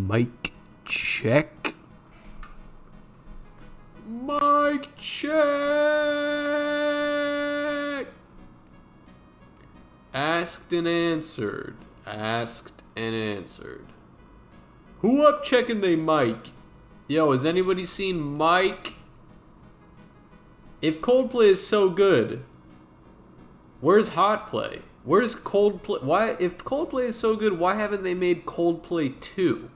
Mic check. Mic check. Asked and answered. Asked and answered. Who up checking they mic? Yo, has anybody seen Mike? If Coldplay is so good, where's Hot Play? Where's Coldplay? Why, if Coldplay is so good, why haven't they made Coldplay 2?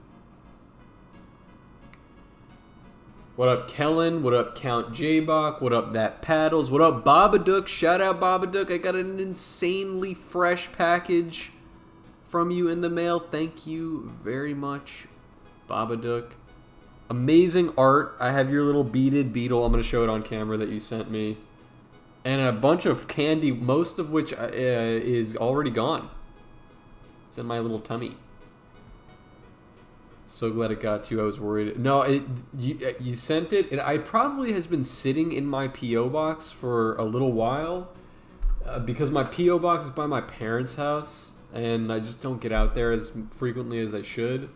What up, Kellen? What up, Count J-Bach? What up, That Paddles? What up, Babadook? Shout out, Babadook. I got an insanely fresh package from you in the mail. Thank you very much, Babadook. Amazing art. I have your little beaded beetle. I'm going to show it on camera that you sent me. And a bunch of candy, most of which is already gone. It's in my little tummy. So glad it got to you. I was worried. No, you sent it. It probably has been sitting in my P.O. box for a little while. Because my P.O. box is by my parents' house. And I just don't get out there as frequently as I should.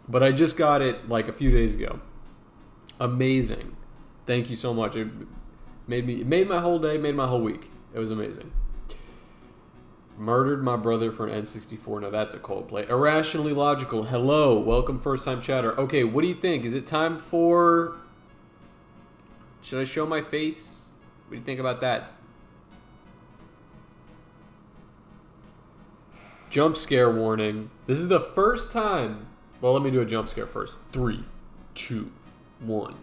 But I just got it like a few days ago. Amazing. Thank you so much. It made my whole day, made my whole week. It was amazing. Murdered my brother for an N64. Now that's a Coldplay. Irrationally Logical. Hello. Welcome, first time chatter. Okay, what do you think? Is it time for... Should I show my face? What do you think about that? Jump scare warning. This is the first time... Well, let me do a jump scare first. 3, 2, 1.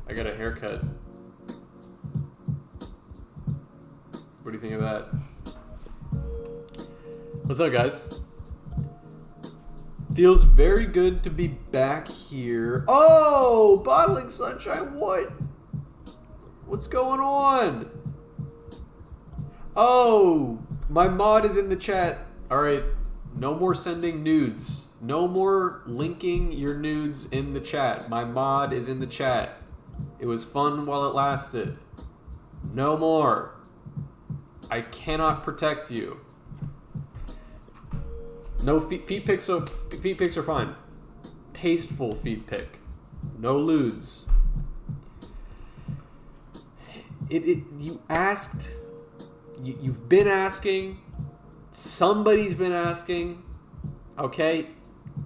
I got a haircut. What do you think of that? What's up, guys? Feels very good to be back here. Oh, Bottling Sunshine, what? What's going on? Oh, my mod is in the chat. All right, no more sending nudes. No more linking your nudes in the chat. My mod is in the chat. It was fun while it lasted. No more. I cannot protect you. No feet pics. Feet pics are fine. Tasteful feet pic. No lewds. You asked. You've been asking. Somebody's been asking. Okay,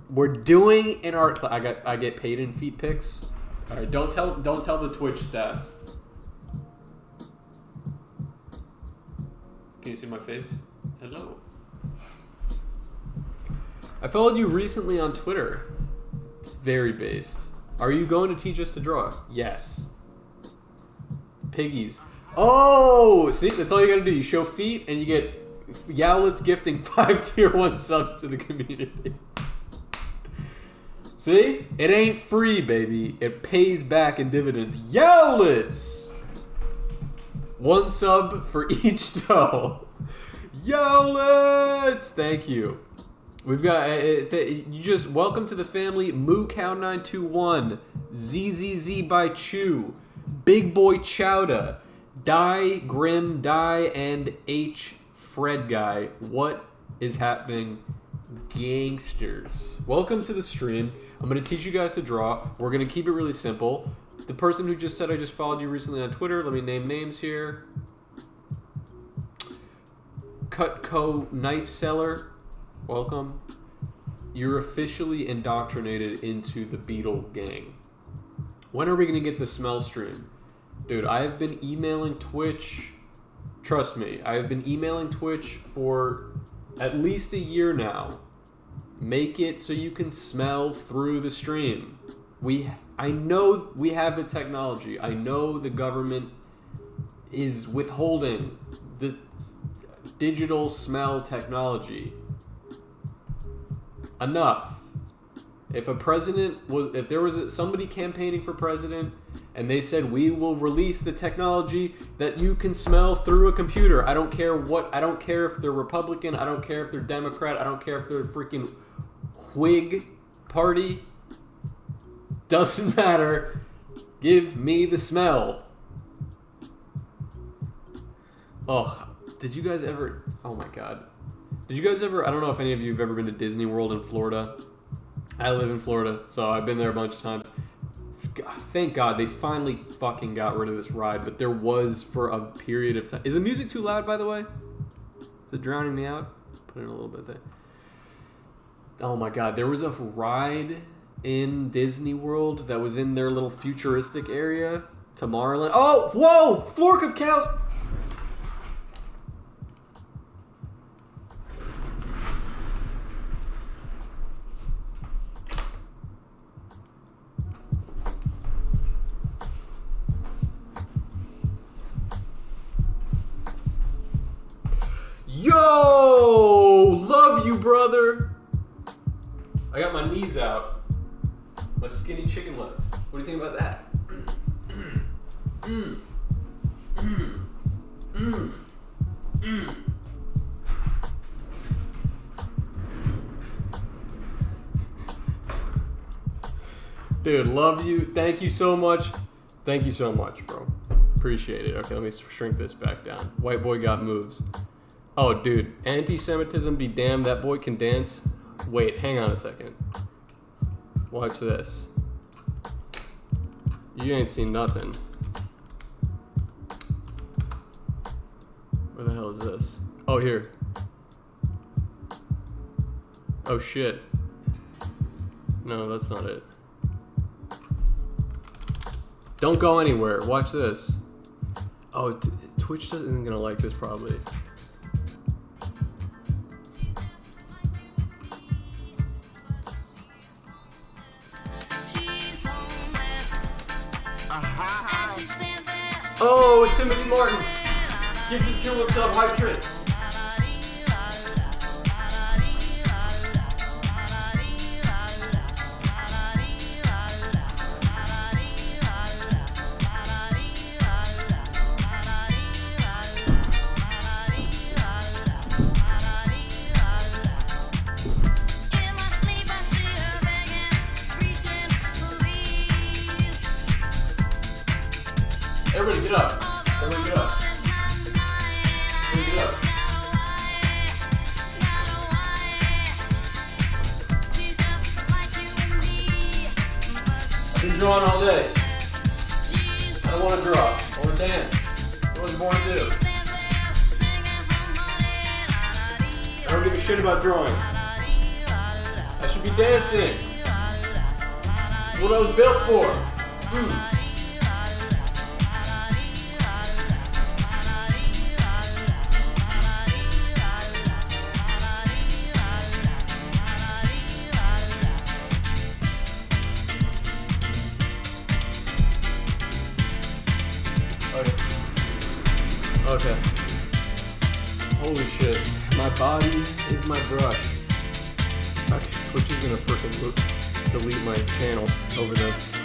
we're doing in our. I get paid in feet pics. All right, don't tell the Twitch staff. Can you see my face? Hello. I followed you recently on Twitter. Very based. Are you going to teach us to draw? Yes. Piggies. Oh, see, that's all you gotta do. You show feet and you get Yowlets gifting 5 tier 1 subs to the community. See? It ain't free, baby. It pays back in dividends. Yowlets! 1 sub for each toe. Yowlets! Thank you. We've got... you just... Welcome to the family. Moo Cow 921. ZZZ by Chew. Big Boy Chowda. Die Grim Die and H Fred Guy. What is happening? Gangsters. Welcome to the stream. I'm going to teach you guys to draw. We're going to keep it really simple. The person who just said I just followed you recently on Twitter, let me name names here. Cutco Knife Seller, welcome. You're officially indoctrinated into the Beetle gang. When are we going to get the smell stream? Dude, I have been emailing Twitch. Trust me, I have been emailing Twitch for at least a year now. Make it so you can smell through the stream. I know we have the technology. I know the government is withholding the digital smell technology. Enough. If there was somebody campaigning for president and they said we will release the technology that you can smell through a computer, I don't care if they're Republican, I don't care if they're Democrat, I don't care if they're freaking Whig party, doesn't matter. Give me the smell. Oh, did you guys ever? Oh my God. Did you guys ever? I don't know if any of you have ever been to Disney World in Florida. I live in Florida, so I've been there a bunch of times. Thank God they finally fucking got rid of this ride, but there was for a period of time. Is the music too loud, by the way? Is it drowning me out? Put in a little bit there. Oh my God, there was a ride in Disney World that was in their little futuristic area. Tomorrowland. Oh, whoa! Fork of cows! Yo! Love you, brother! I got my knees out. My skinny chicken legs. What do you think about that? Dude, love you. Thank you so much. Thank you so much, bro. Appreciate it. Okay, let me shrink this back down. White boy got moves. Oh, dude. Anti-Semitism be damned. That boy can dance. Wait, hang on a second. Watch this. You ain't seen nothing. Where the hell is this? Oh, here. Oh, shit. No, that's not it. Don't go anywhere. Watch this. Oh, Twitch isn't gonna like this probably. Oh, it's Timothy Martin. Give the kill what's up, Hype Trent. Everybody get up. Everybody get up. Everybody get up. I've been drawing all day. I don't want to draw. I want to dance. What was I born to do? I don't give a shit about drawing. I should be dancing. What I was built for. Okay. Holy shit. My body is my brush. Twitch is gonna freaking delete my channel over this.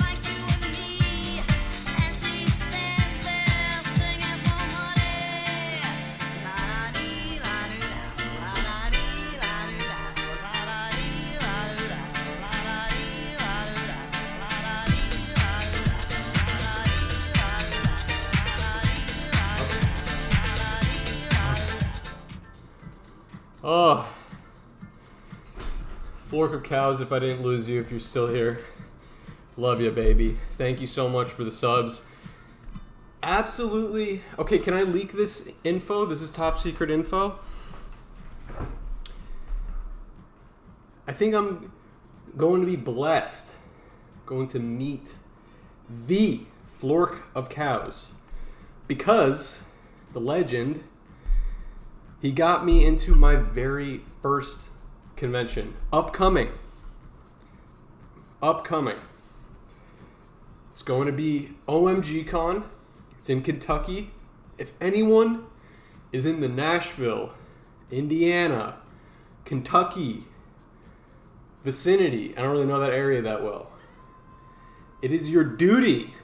Oh, Fork of Cows, if I didn't lose you, if you're still here. Love you, baby. Thank you so much for the subs. Absolutely. Okay, can I leak this info? This is top secret info. I think I'm going to be blessed. Going to meet the Fork of Cows. Because the legend... he got me into my very first convention. Upcoming. It's going to be OMG Con. It's in Kentucky. If anyone is in the Nashville, Indiana, Kentucky vicinity, I don't really know that area that well, it is your duty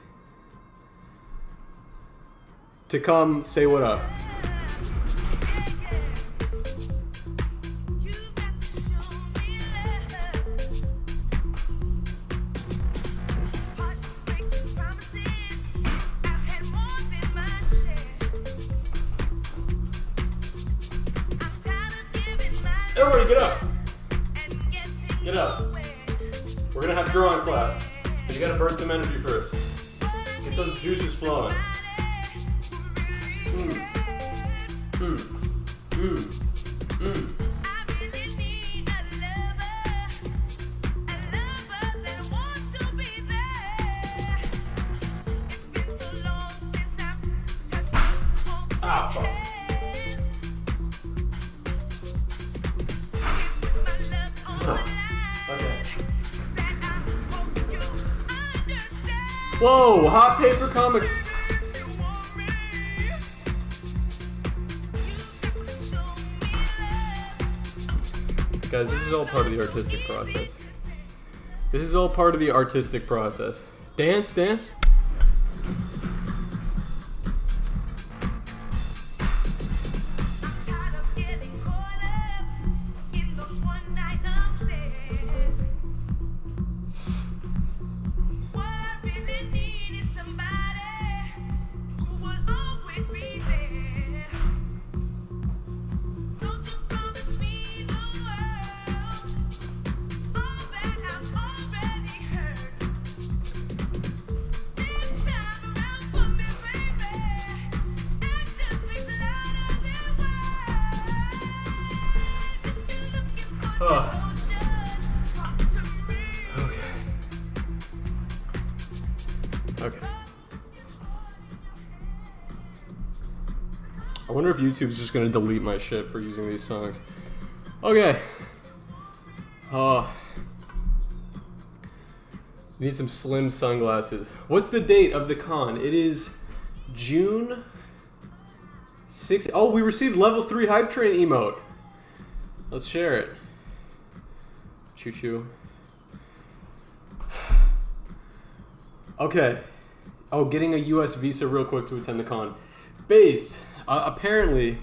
to come say what up. Everybody get up. Get up. We're gonna have drawing class. But you gotta burn some energy first. Get those juices flowing. Whoa, hot paper comics. Guys, this is all part of the artistic process. This is all part of the artistic process. Dance, dance. Okay. I wonder if YouTube's just gonna delete my shit for using these songs. Okay. Need some slim sunglasses. What's the date of the con? It is June 6th. Oh, we received level 3 Hype Train emote. Let's share it. Choo choo. Okay. Oh, getting a US visa real quick to attend the con. Based. Apparently,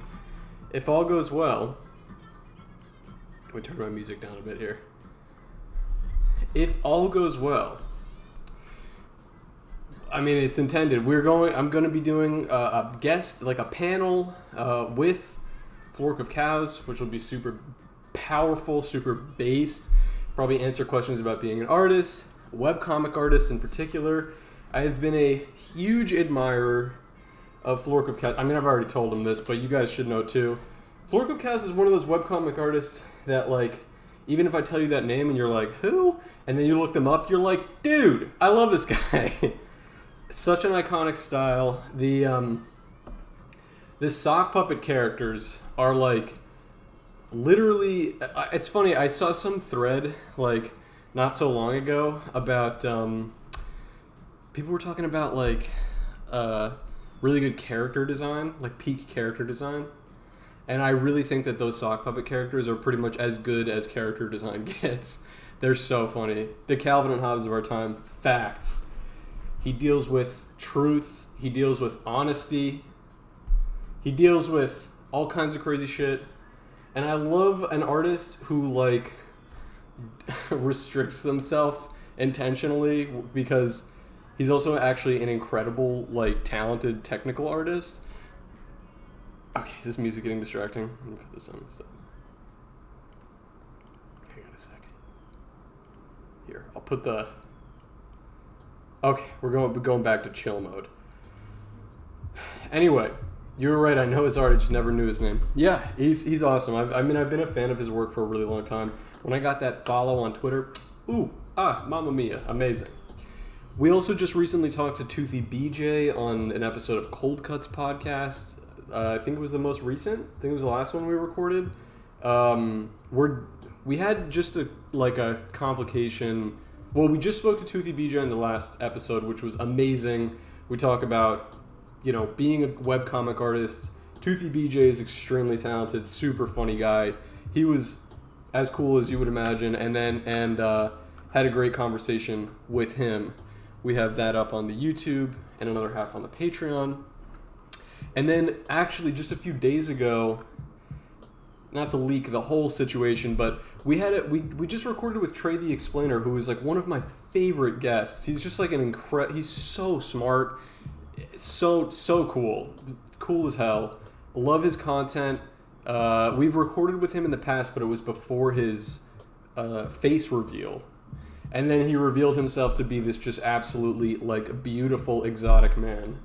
if all goes well. Let me turn my music down a bit here. If all goes well. I mean, it's intended. I'm going to be doing a guest, like a panel with Flork of Cows, which will be super powerful, super based. Probably answer questions about being an artist, a webcomic artist in particular. I have been a huge admirer of Flork of Cows. I mean, I've already told him this, but you guys should know too. Flork of Cows is one of those webcomic artists that, like, even if I tell you that name and you're like, who? And then you look them up, you're like, dude, I love this guy. Such an iconic style. The sock puppet characters are like literally. It's funny. I saw some thread like not so long ago about people were talking about like really good character design, like peak character design, and I really think that those sock puppet characters are pretty much as good as character design gets. They're so funny. The Calvin and Hobbes of our time. Facts. He deals with truth. He deals with honesty. He deals with all kinds of crazy shit. And I love an artist who, like, restricts themselves intentionally because he's also actually an incredible, like, talented technical artist. Okay, is this music getting distracting? Let me put this on. Hang on a second. Here, I'll put the... Okay, we're going back to chill mode. Anyway, you were right. I know his art. I just never knew his name. Yeah, he's awesome. I've been a fan of his work for a really long time. When I got that follow on Twitter, Mamma Mia, amazing. We also just recently talked to Toothy BJ on an episode of Cold Cuts podcast. I think it was the most recent. I think it was the last one we recorded. We had just a complication. Well, we just spoke to Toothy BJ in the last episode, which was amazing. We talk about, being a webcomic artist. Toothy BJ is extremely talented, super funny guy. He was as cool as you would imagine, and had a great conversation with him. We have that up on the YouTube and another half on the Patreon. And then, actually, just a few days ago, not to leak the whole situation, but we just recorded with Trey the Explainer, who is like one of my favorite guests. He's just like he's so smart, so cool as hell. Love his content. We've recorded with him in the past, but it was before his face reveal. And then he revealed himself to be this just absolutely like beautiful exotic man.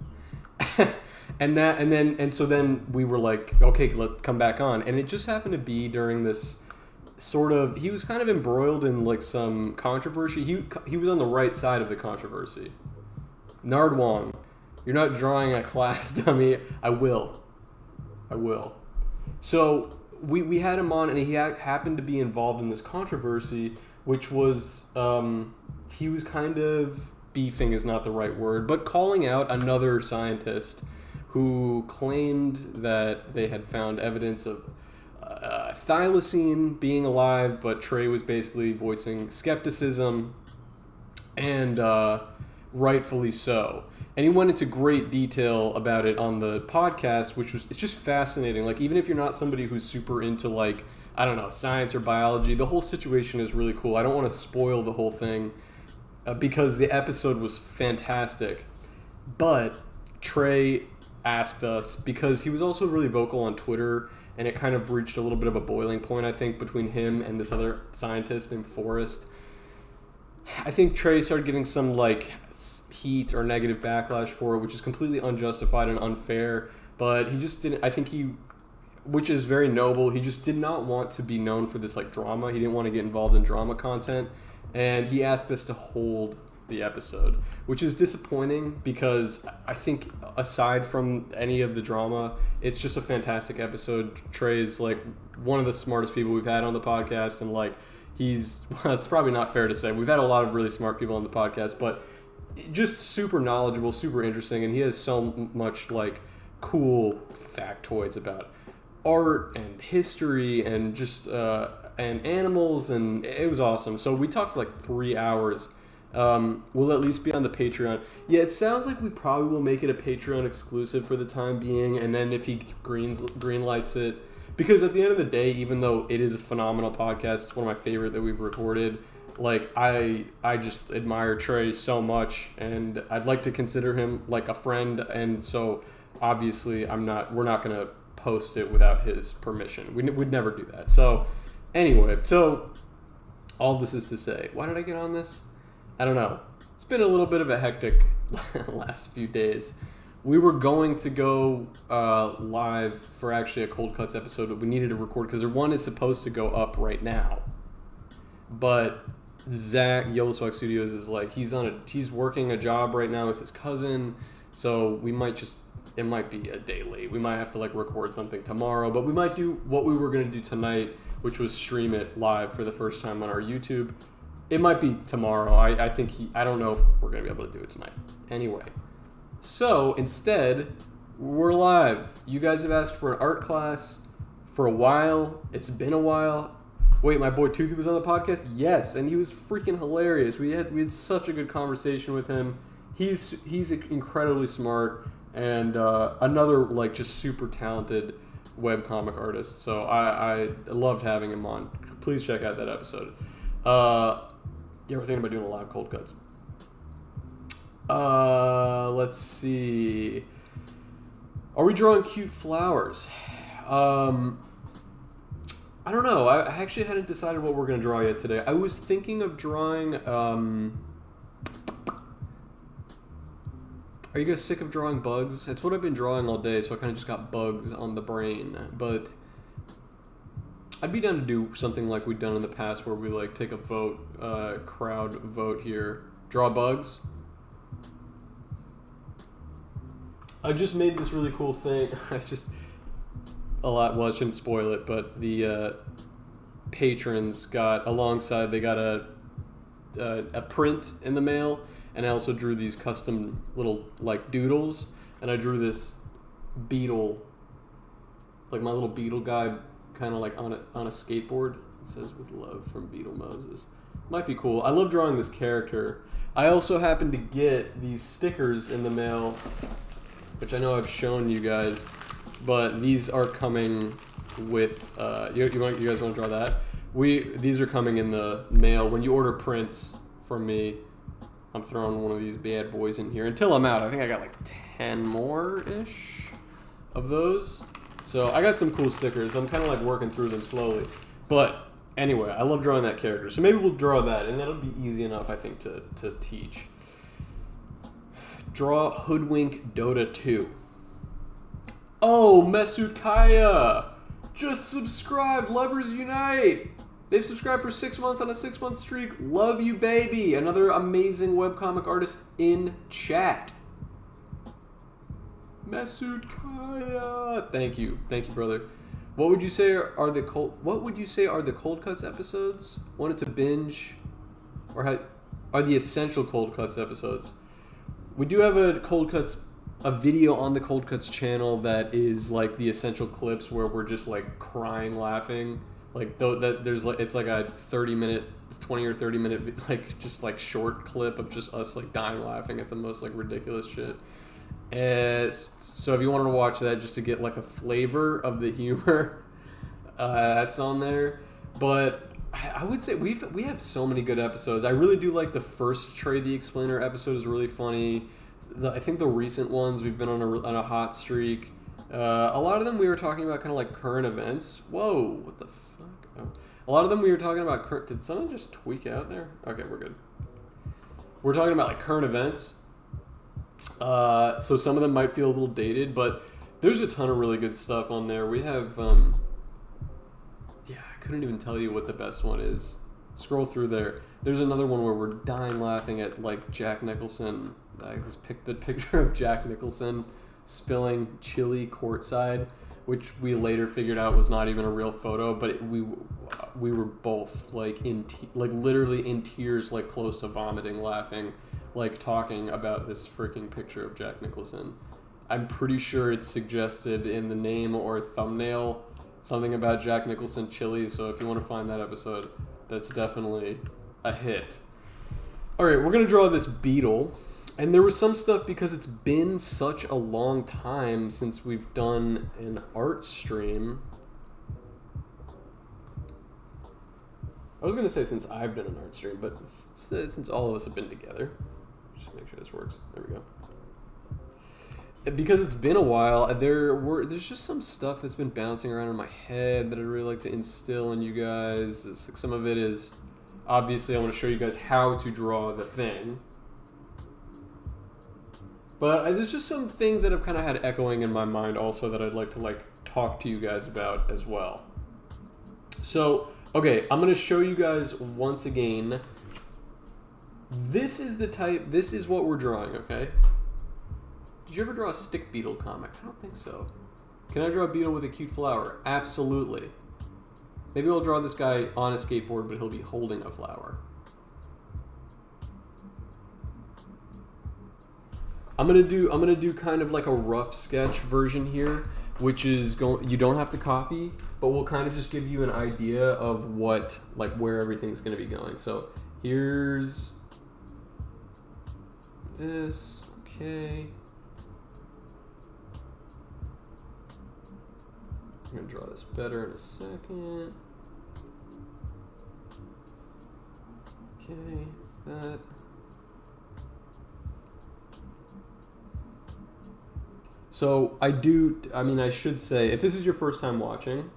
So then we were like, okay, let's come back on. And it just happened to be during this sort of, he was kind of embroiled in like some controversy. He was on the right side of the controversy. Nardwong, you're not drawing a class dummy. I will. So we had him on, and he happened to be involved in this controversy, which was he was kind of beefing is not the right word, but calling out another scientist who claimed that they had found evidence of thylacine being alive, but Trey was basically voicing skepticism, and rightfully so. And he went into great detail about it on the podcast, it's just fascinating. Like, even if you're not somebody who's super into, like, I don't know, science or biology, the whole situation is really cool. I don't want to spoil the whole thing because the episode was fantastic. But Trey asked us, because he was also really vocal on Twitter, and it kind of reached a little bit of a boiling point, I think, between him and this other scientist named Forrest. I think Trey started getting some, like, heat or negative backlash for it, which is completely unjustified and unfair, but he just didn't, which is very noble, he just did not want to be known for this, like, drama. He didn't want to get involved in drama content, and he asked us to hold the episode, which is disappointing because I think aside from any of the drama, it's just a fantastic episode. Trey's, like, one of the smartest people we've had on the podcast, and, like, it's probably not fair to say. We've had a lot of really smart people on the podcast, but just super knowledgeable, super interesting, and he has so much, like, cool factoids about art and history and just and animals, and it was awesome. So we talked for like 3 hours. We'll at least be on the Patreon. Yeah, it sounds like we probably will make it a Patreon exclusive for the time being, and then if he greenlights it, because at the end of the day, even though it is a phenomenal podcast, it's one of my favorite that we've recorded. Like, I just admire Trey so much, and I'd like to consider him like a friend, and so obviously we're not going to post it without his permission. We'd never do that. So anyway, all this is to say, why did I get on this? I don't know. It's been a little bit of a hectic last few days. We were going to go live for actually a Cold Cuts episode, but we needed to record because one is supposed to go up right now. But Zach, Yellow Swag Studios, is like, he's working a job right now with his cousin, so it might be a day late. We might have to, like, record something tomorrow, but we might do what we were going to do tonight, which was stream it live for the first time on our YouTube. It might be tomorrow. I don't know if we're going to be able to do it tonight. Anyway, so instead, we're live. You guys have asked for an art class for a while. It's been a while. Wait, my boy Toothy was on the podcast? Yes, and he was freaking hilarious. We had such a good conversation with him. He's incredibly smart, and another, like, just super talented webcomic artist. So I loved having him on. Please check out that episode. Yeah, we're thinking about doing a live Cold Cuts. Let's see. Are we drawing cute flowers? I don't know. I actually hadn't decided what we're going to draw yet today. I was thinking of drawing... Are you guys sick of drawing bugs? It's what I've been drawing all day, so I kind of just got bugs on the brain. But I'd be down to do something like we've done in the past where we, like, take a vote, crowd vote here. Draw bugs. I just made this really cool thing. I shouldn't spoil it, but the patrons got a print in the mail, and I also drew these custom little, like, doodles, and I drew this beetle, like my little beetle guy, kind of like on a skateboard. It says, "With love from Beetle Moses." Might be cool. I love drawing this character. I also happened to get these stickers in the mail, which I know I've shown you guys, but these are coming with, you guys want to draw that? These are coming in the mail. When you order prints from me, I'm throwing one of these bad boys in here until I'm out. I think I got like 10 more-ish of those. So I got some cool stickers. I'm kind of like working through them slowly. But anyway, I love drawing that character. So maybe we'll draw that, and that'll be easy enough, I think, to teach. Draw Hoodwink Dota 2. Oh, Mesukaya! Just subscribed. Lovers Unite! They've subscribed for 6 months on a 6-month streak. Love you, baby! Another amazing webcomic artist in chat. Mesukaya! Thank you, brother. What would you say are the cold cuts episodes? Wanted to binge, or are the essential cold cuts episodes? We do have a video on the Cold Cuts channel that is like the essential clips where we're just like crying laughing, like it's like a 20 or 30 minute like just like short clip of just us like dying laughing at the most like ridiculous shit. So if you wanted to watch that just to get like a flavor of the humor, that's on there. But I would say we have so many good episodes. I really do like the first Trey the Explainer episode is really funny. I think the recent ones we've been on a hot streak. A lot of them we were talking about kind of like current events. Whoa, what the fuck? Oh. A lot of them we were talking about current. Did someone just tweak out there? Okay, we're good. We're talking about like current events. So some of them might feel a little dated, but there's a ton of really good stuff on there. We have, I couldn't even tell you what the best one is. Scroll through there. There's another one where we're dying laughing at like Jack Nicholson. The picture of Jack Nicholson spilling chili courtside, which we later figured out was not even a real photo, but we were both like literally in tears, like close to vomiting, laughing, like talking about this freaking picture of Jack Nicholson. I'm pretty sure it's suggested in the name or thumbnail something about Jack Nicholson chili, so if you want to find that episode, that's definitely a hit. Alright, we're going to draw this beetle, and there was some stuff because it's been such a long time since we've done an art stream. I was going to say since I've done an art stream, but since all of us have been together. Just make sure this works. There we go. Because it's been a while, there's just some stuff that's been bouncing around in my head that I'd really like to instill in you guys. Some of it is, obviously I want to show you guys how to draw the thing. But there's just some things that have kind of had echoing in my mind also that I'd like to like talk to you guys about as well. So, okay, I'm going to show you guys once again. This is what we're drawing, okay? Did you ever draw a stick beetle comic? I don't think so. Can I draw a beetle with a cute flower? Absolutely. Maybe I'll draw this guy on a skateboard, but he'll be holding a flower. I'm gonna do kind of like a rough sketch version here, which is you don't have to copy, but we'll kind of just give you an idea of where everything's gonna be going. So here's this, okay. I'm going to draw this better in a second. Okay, that. So I should say, if this is your first time watching,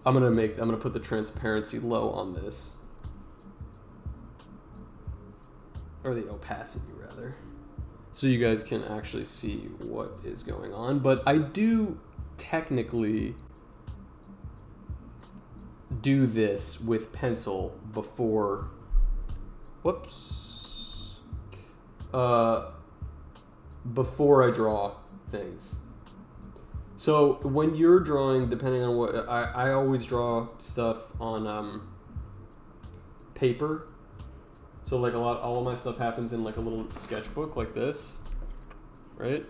I'm going to put the transparency low on this. Or the opacity rather. So you guys can actually see what is going on. But I do technically do this with pencil before before I draw things. So when you're drawing, depending on what I always draw stuff on paper. So like all of my stuff happens in like a little sketchbook like this, right?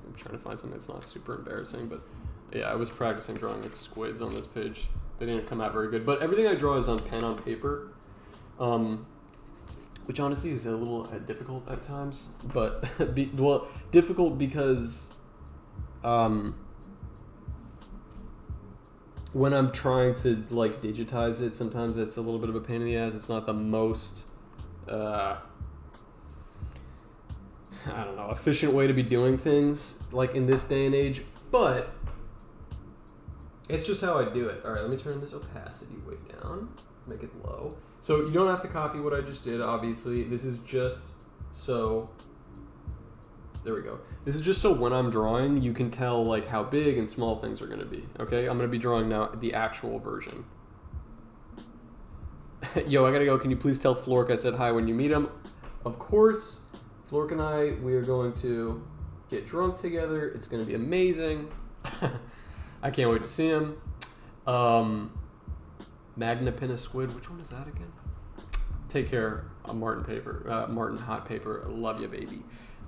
I'm trying to find something that's not super embarrassing, but yeah, I was practicing drawing like squids on this page. They didn't come out very good, but everything I draw is on pen on paper, which honestly is a little difficult at times. But difficult because when I'm trying to like digitize it, sometimes it's a little bit of a pain in the ass. It's not the most efficient way to be doing things like in this day and age. But it's just how I do it. All right, let me turn this opacity way down. Make it low. So you don't have to copy what I just did, obviously. This is just so... There we go. This is just so when I'm drawing, you can tell like how big and small things are going to be. Okay, I'm going to be drawing now the actual version. Yo, I got to go. Can you please tell Flork I said hi when you meet him? Of course. Flork and I, we are going to get drunk together. It's going to be amazing. I can't wait to see him. Magna Pinna Squid. Which one is that again? Take care, Martin Hot Paper. I love you, baby.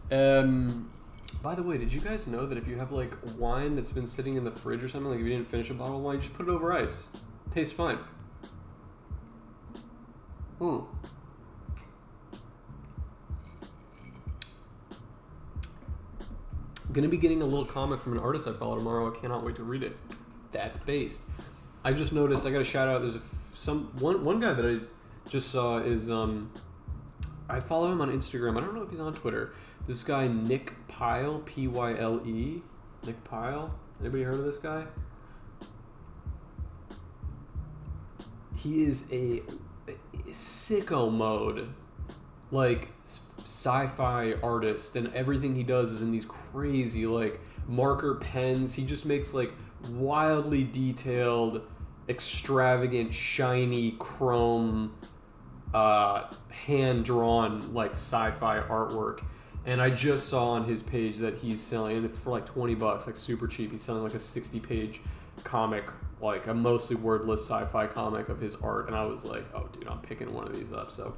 By the way, did you guys know that if you have like wine that's been sitting in the fridge or something, like if you didn't finish a bottle of wine, just put it over ice. Tastes fine. Gonna be getting a little comic from an artist I follow tomorrow. I cannot wait to read it. That's based. I just noticed. I got a shout out. There's one guy that I just saw is I follow him on Instagram. I don't know if he's on Twitter. This guy Nick Pyle, Pyle. Nick Pyle. Anybody heard of this guy? He is a sicko mode, like sci-fi artist, and everything he does is in these crazy like marker pens. He just makes like wildly detailed, extravagant, shiny chrome, hand-drawn like sci-fi artwork. And I just saw on his page that he's selling, and it's for like $20, like super cheap. He's selling like a 60-page comic, like a mostly wordless sci-fi comic of his art. And I was like, oh dude, I'm picking one of these up. So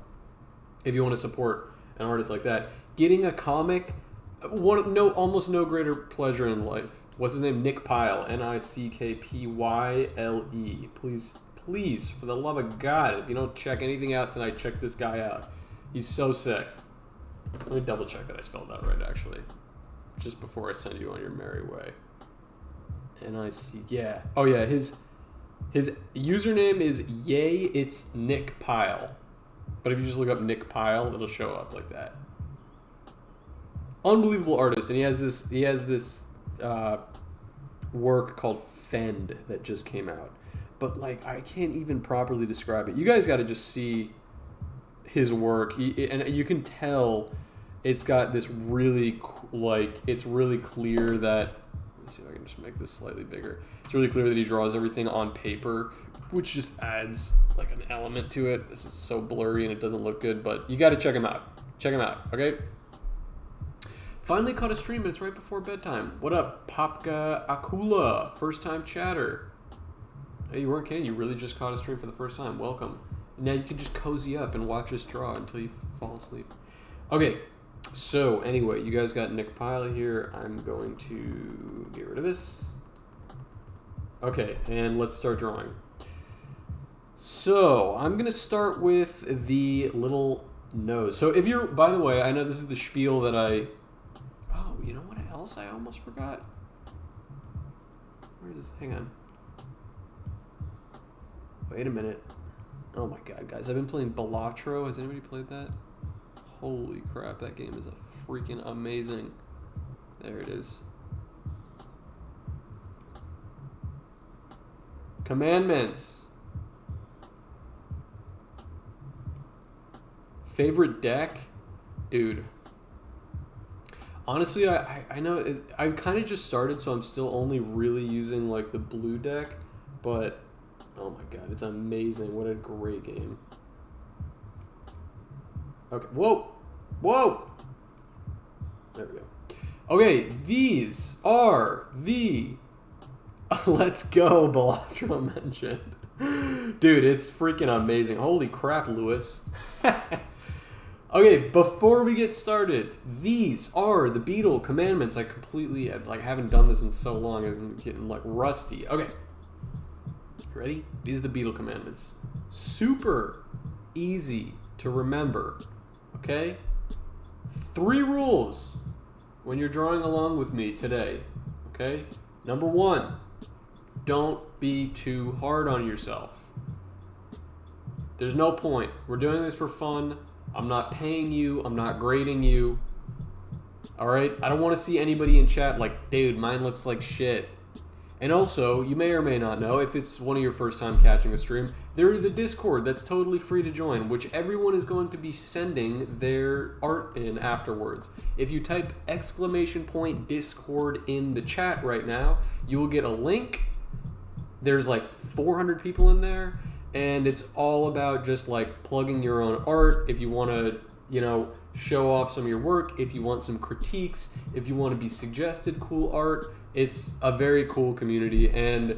if you want to support an artist like that, getting a comic, almost no greater pleasure in life. What's his name? Nick Pyle, Nickpyle. Please, for the love of God, if you don't check anything out tonight, check this guy out. He's so sick. Let me double check that I spelled that right, actually, just before I send you on your merry way. Yeah. Oh yeah, his username is it's Nick Pyle. But if you just look up Nick Pyle, it'll show up like that. Unbelievable artist, and he has this work called Fend that just came out. But like, I can't even properly describe it. You guys got to just see his work, and you can tell it's got this really it's really clear that. Let's see if I can just make this slightly bigger. It's really clear that he draws everything on paper, which just adds like an element to it. This is so blurry and it doesn't look good, but you got to check him out. Check him out, okay? Finally caught a stream, and it's right before bedtime. What up, Popka Akula? First time chatter. Hey, you weren't kidding. You really just caught a stream for the first time. Welcome. Now you can just cozy up and watch us draw until you fall asleep. Okay, so anyway, you guys got Nick Pyle here. I'm going to get rid of this. Okay, and let's start drawing. So I'm going to start with the little nose. So if you're, by the way, I know this is the spiel that oh, you know what else I almost forgot? Hang on. Wait a minute. Oh my god, guys. I've been playing Balatro. Has anybody played that? Holy crap, that game is freaking amazing. There it is. Commandments. Favorite deck? Dude. Honestly, I know I've kind of just started, so I'm still only really using like the blue deck, but oh my god, it's amazing. What a great game. Okay, whoa! There we go. Okay, these are the Let's Go Balatro mentioned. Dude, it's freaking amazing. Holy crap, Lewis. Okay, before we get started, these are the Beetle Commandments. I completely haven't done this in so long. I'm getting rusty. Okay, ready? These are the Beetle Commandments. Super easy to remember. Okay, 3 rules when you're drawing along with me today. Okay, number 1, don't be too hard on yourself. There's no point. We're doing this for fun. I'm not paying you. I'm not grading you. All right? I don't want to see anybody in chat like, dude, mine looks like shit. And also, you may or may not know, if it's one of your first time catching a stream, there is a Discord that's totally free to join, which everyone is going to be sending their art in afterwards. If you type !Discord in the chat right now, you will get a link. There's like 400 people in there, and it's all about just like plugging your own art. If you want to, show off some of your work, if you want some critiques, if you want to be suggested cool art, it's a very cool community, and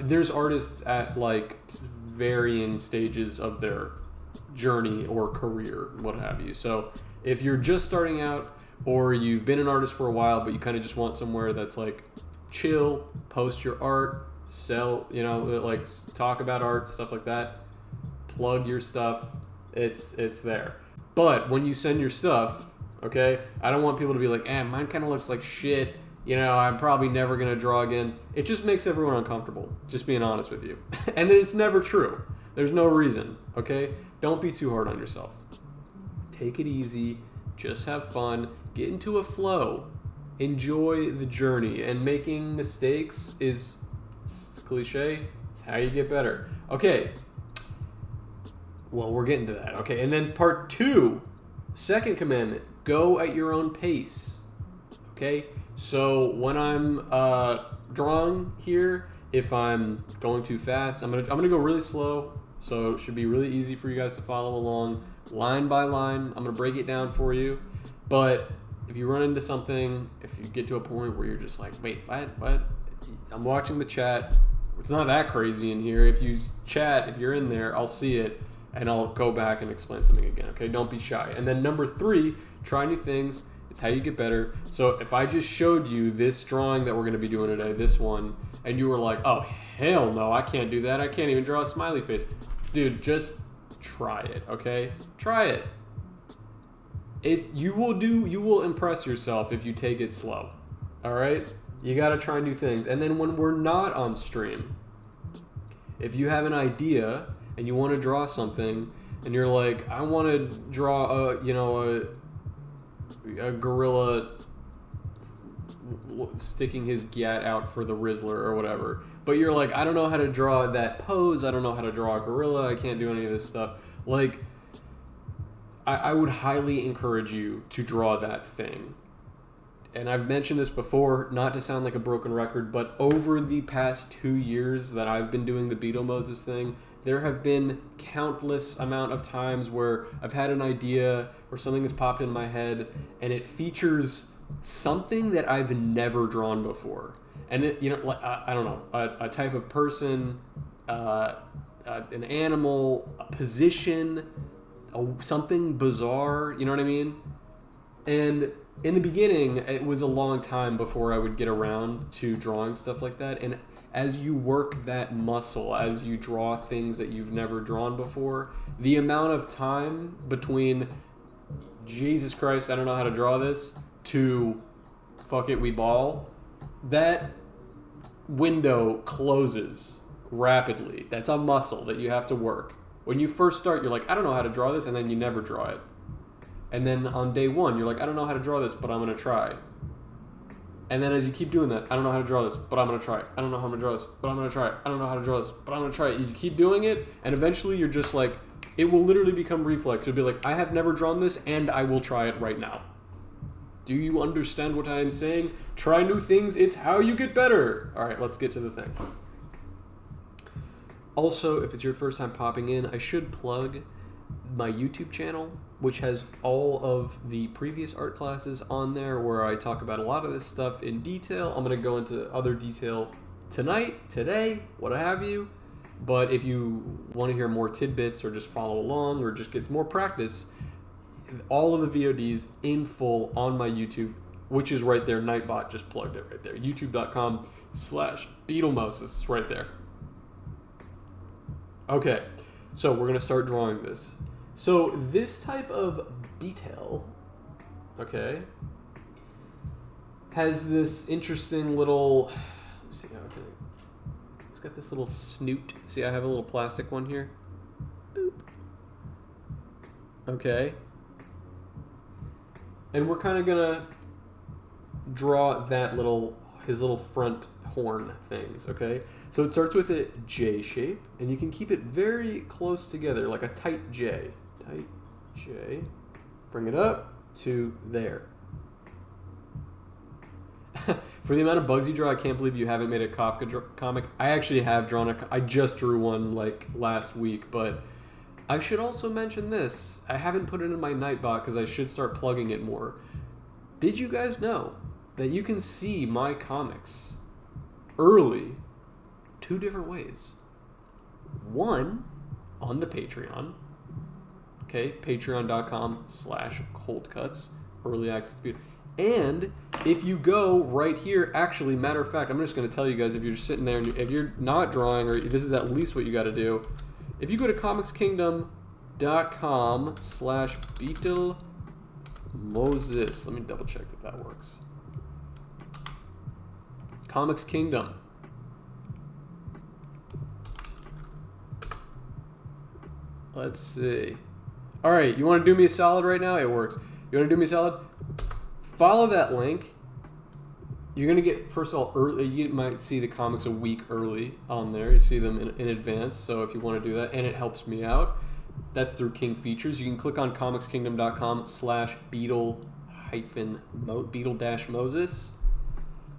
there's artists at like varying stages of their journey or career, what have you. So if you're just starting out, or you've been an artist for a while, but you kind of just want somewhere that's like chill, post your art, sell, like talk about art, stuff like that, plug your stuff, it's there. But when you send your stuff, okay, I don't want people to be like, mine kind of looks like shit, I'm probably never going to draw again. It just makes everyone uncomfortable, just being honest with you. And it's never true. There's no reason, okay? Don't be too hard on yourself. Take it easy, just have fun, get into a flow, enjoy the journey, and making mistakes it's cliche, it's how you get better. Okay. Well, we're getting to that. Okay, and then part 2, second commandment, go at your own pace. Okay, so when I'm drawing here, if I'm going too fast, I'm gonna go really slow, so it should be really easy for you guys to follow along, line by line. I'm gonna break it down for you, but if you run into something, if you get to a point where you're just like, wait, what? I'm watching the chat. It's not that crazy in here. If you chat, if you're in there, I'll see it. And I'll go back and explain something again, okay? Don't be shy. And then number 3, try new things. It's how you get better. So if I just showed you this drawing that we're going to be doing today, this one, and you were like, oh, hell no, I can't do that. I can't even draw a smiley face. Dude, just try it, okay? Try it. You will impress yourself if you take it slow, all right? You got to try new things. And then when we're not on stream, if you have an idea and you want to draw something, and you're like, I want to draw a gorilla sticking his gat out for the Rizzler or whatever, but you're like, I don't know how to draw that pose, I don't know how to draw a gorilla, I can't do any of this stuff. Like, I would highly encourage you to draw that thing. And I've mentioned this before, not to sound like a broken record, but over the past 2 years that I've been doing the Beetlemoses thing, there have been countless amount of times where I've had an idea or something has popped in my head and it features something that I've never drawn before. And it, I don't know, a type of person, an animal, a position, something bizarre, you know what I mean? And in the beginning, it was a long time before I would get around to drawing stuff like that. And as you work that muscle, as you draw things that you've never drawn before, the amount of time between Jesus Christ, I don't know how to draw this, to fuck it, we ball, that window closes rapidly. That's a muscle that you have to work. When you first start, you're like, I don't know how to draw this, and then you never draw it. And then on day 1, you're like, I don't know how to draw this, but I'm going to try. And then as you keep doing that, I don't know how to draw this, but I'm going to try it. I don't know how to draw this, but I'm going to try it. I don't know how to draw this, but I'm going to try it. You keep doing it, and eventually you're just like, it will literally become reflex. You'll be like, I have never drawn this, and I will try it right now. Do you understand what I am saying? Try new things. It's how you get better. All right, let's get to the thing. Also, if it's your first time popping in, I should plug my YouTube channel, which has all of the previous art classes on there where I talk about a lot of this stuff in detail. I'm going to go into other detail tonight, today, what have you. But if you want to hear more tidbits or just follow along or just get more practice, all of the VODs in full on my YouTube, which is right there. Nightbot just plugged it right there. YouTube.com/Beetlemoses. It's right there. Okay, so we're going to start drawing this. So this type of beetle, okay, has this interesting little, let me see how can it's got this little snoot. See, I have a little plastic one here. Boop. Okay. And we're kind of going to draw his little front horn things, okay? So it starts with a J shape, and you can keep it very close together, like a tight J. Tight J. Bring it up to there. For the amount of bugs you draw, I can't believe you haven't made a Kafka comic. I actually have drawn I just drew one like last week, but I should also mention this. I haven't put it in my Nightbot because I should start plugging it more. Did you guys know that you can see my comics early 2 different ways? One, on the Patreon. Okay, patreon.com/coldcuts, early access to beauty. And if you go right here, actually, matter of fact, I'm just going to tell you guys, if you're sitting there and if you're not drawing, or this is at least what you got to do, if you go to comicskingdom.com/BeetleMoses, let me double check that works. Comics Kingdom. Let's see. All right, you want to do me a solid right now? It works. You want to do me a solid? Follow that link. You're going to get, first of all, early. You might see the comics a week early on there. You see them in advance, so if you want to do that, and it helps me out, that's through King Features. You can click on comicskingdom.com/Beetle-Moses.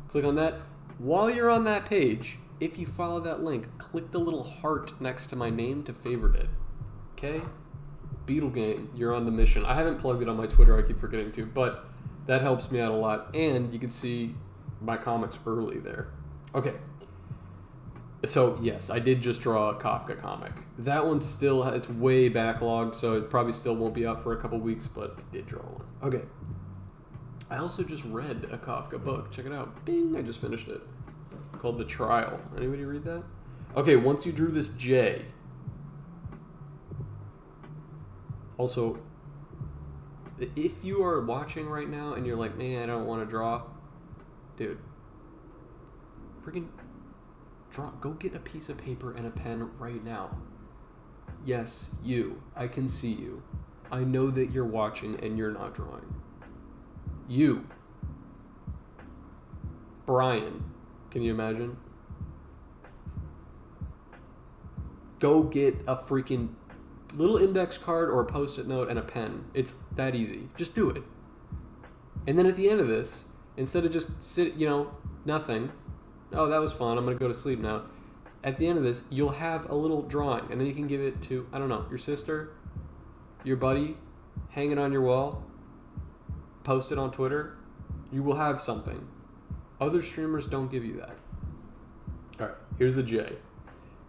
Click on that. While you're on that page, if you follow that link, click the little heart next to my name to favorite it. Okay? Beetle Gang, you're on the mission. I haven't plugged it on my Twitter, I keep forgetting to, but that helps me out a lot, and you can see my comics early there. Okay. So, yes, I did just draw a Kafka comic. That one's still, it's way backlogged, so it probably still won't be out for a couple weeks, but I did draw one. Okay. I also just read a Kafka book. Check it out. Bing, I just finished it. Called The Trial. Anybody read that? Okay, once you drew this J. Also, if you are watching right now and you're like, man, I don't want to draw, dude, freaking draw. Go get a piece of paper and a pen right now. Yes, you. I can see you. I know that you're watching and you're not drawing. You. Brian. Can you imagine? Go get a freaking little index card or a post-it note and a pen. It's that easy. Just do it. And then at the end of this, instead of just nothing, oh, that was fun, I'm going to go to sleep now. At the end of this, you'll have a little drawing, and then you can give it to, I don't know, your sister, your buddy, hang it on your wall, post it on Twitter. You will have something. Other streamers don't give you that. All right, here's the J.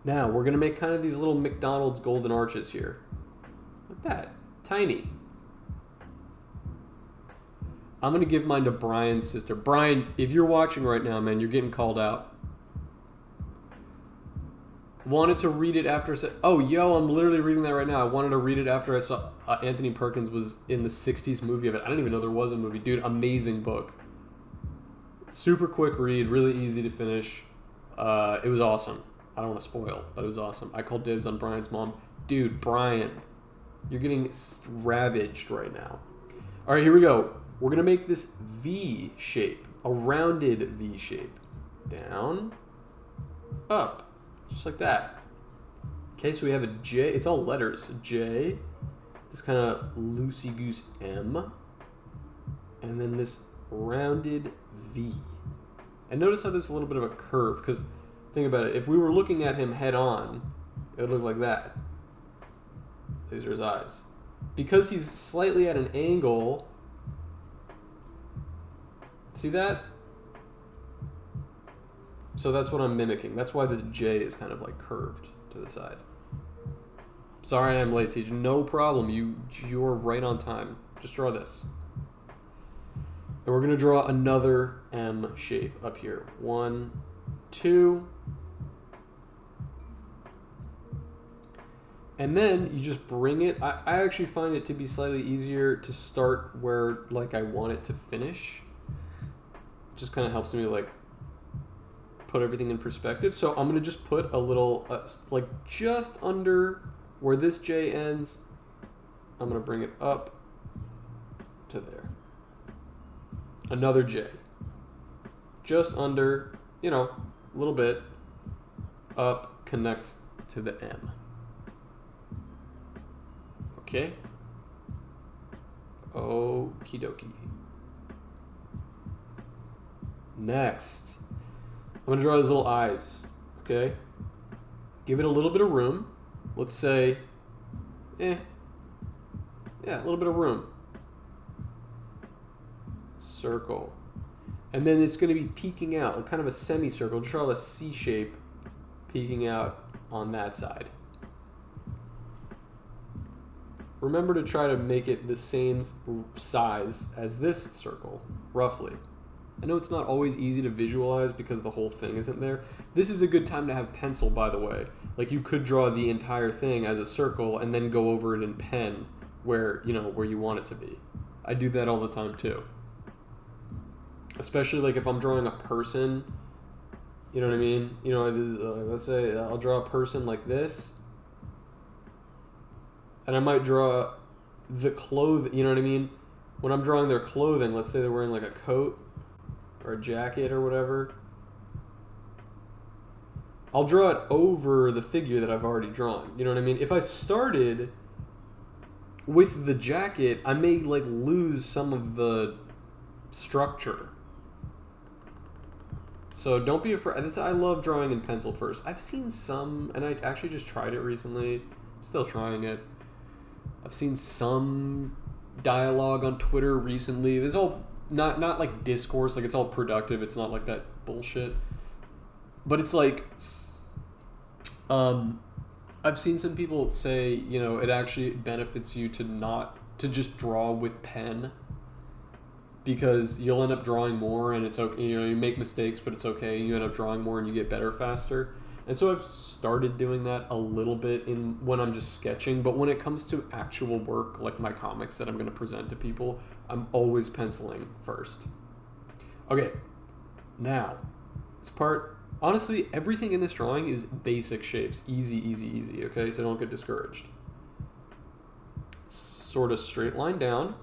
Now, we're going to make kind of these little McDonald's golden arches here. Like that. Tiny. I'm going to give mine to Brian's sister. Brian, if you're watching right now, man, you're getting called out. Wanted to read it after I said, oh, yo, I'm literally reading that right now. I wanted to read it after I saw Anthony Perkins was in the 60s movie of it. I didn't even know there was a movie. Dude, amazing book. Super quick read, really easy to finish. It was awesome. I don't want to spoil, but it was awesome. I called dibs on Brian's mom. Dude, Brian, you're getting ravaged right now. All right, here we go. We're going to make this V shape, a rounded V shape. Down, up, just like that. Okay, so we have a J. It's all letters. J, this kind of loosey-goose M, and then this rounded V. And notice how there's a little bit of a curve, because think about it. If we were looking at him head on, it would look like that. These are his eyes. Because he's slightly at an angle, see that? So that's what I'm mimicking. That's why this J is kind of like curved to the side. Sorry I'm late, teacher. No problem. You're right on time. Just draw this. And we're going to draw another M shape up here. 1, 2. And then you just bring it. I actually find it to be slightly easier to start where like I want it to finish. Just kind of helps me like put everything in perspective. So I'm going to just put a little, like just under where this J ends, I'm going to bring it up to there. Another J. just under, a little bit up, connect to the M. Okay? Okie dokie. Next, I'm going to draw his little eyes. Okay? Give it a little bit of room. Let's say, a little bit of room. Circle. And then it's going to be peeking out, kind of a semicircle. Just draw a C shape peeking out on that side. Remember to try to make it the same size as this circle, roughly. I know it's not always easy to visualize because the whole thing isn't there. This is a good time to have pencil, by the way. Like, you could draw the entire thing as a circle and then go over it in pen where you want it to be. I do that all the time too. Especially like if I'm drawing a person, you know what I mean? Let's say I'll draw a person like this. And I might draw the clothing, you know what I mean? When I'm drawing their clothing, let's say they're wearing like a coat or a jacket or whatever, I'll draw it over the figure that I've already drawn. You know what I mean? If I started with the jacket, I may like lose some of the structure. So don't be afraid. I love drawing in pencil first. I've seen some, and I actually just tried it recently. Still trying it. I've seen some dialogue on Twitter recently. There's all not like discourse, like it's all productive. It's not like that bullshit. But it's like, I've seen some people say, it actually benefits you to just draw with pen, because you'll end up drawing more, and it's okay. You make mistakes, but it's okay. You end up drawing more, and you get better faster. And so I've started doing that a little bit when I'm just sketching, but when it comes to actual work, like my comics that I'm going to present to people, I'm always penciling first. Okay, now, this part, honestly, everything in this drawing is basic shapes. Easy, okay? So don't get discouraged. Sort of straight line down,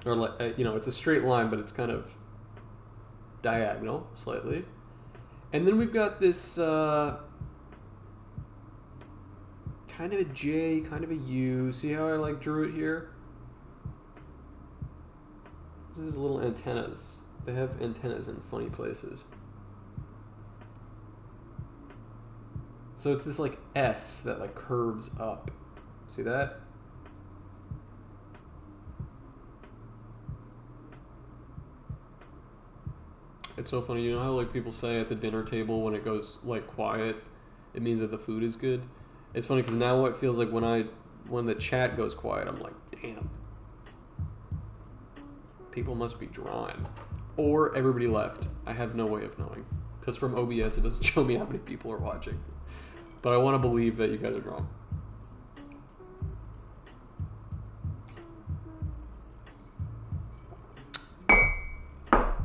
or like, it's a straight line, but it's kind of diagonal slightly. And then we've got this kind of a J, kind of a U. See how I drew it here? This is little antennas. They have antennas in funny places. So it's this S that curves up. See that? It's so funny, how people say at the dinner table when it goes quiet, it means that the food is good. It's funny because now it feels like when the chat goes quiet, I'm like, damn, people must be drawing, or everybody left. I have no way of knowing because from OBS it doesn't show me how many people are watching, but I want to believe that you guys are drawing.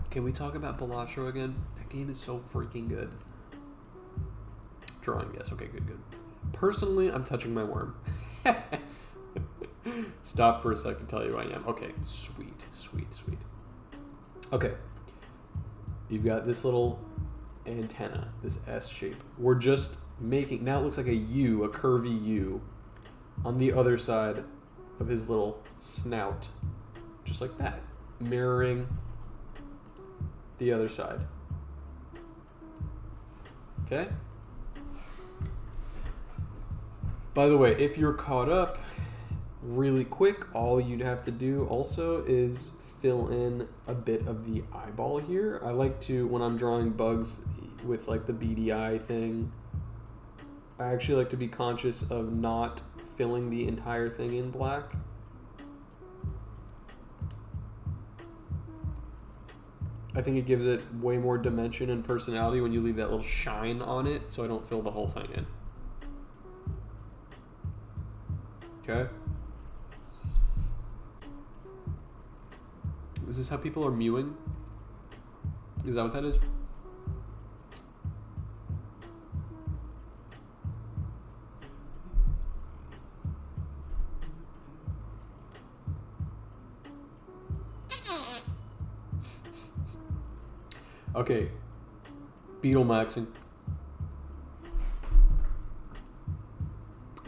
Can we talk about Balatro again? That game is so freaking good. Drawing, yes. Okay, good. Personally, I'm touching my worm. Stop for a sec to tell you who I am. Okay, sweet. Okay. You've got this little antenna, this S shape. We're just making, now it looks like a U, a curvy U, on the other side of his little snout. Just like that. Mirroring the other side. Okay? By the way, if you're caught up, really quick, all you'd have to do also is fill in a bit of the eyeball here. I like to, when I'm drawing bugs with the beady eye thing, I actually like to be conscious of not filling the entire thing in black. I think it gives it way more dimension and personality when you leave that little shine on it, so I don't fill the whole thing in. Okay? Is this how people are mewing? Is that what that is? Okay. Beetle maxing.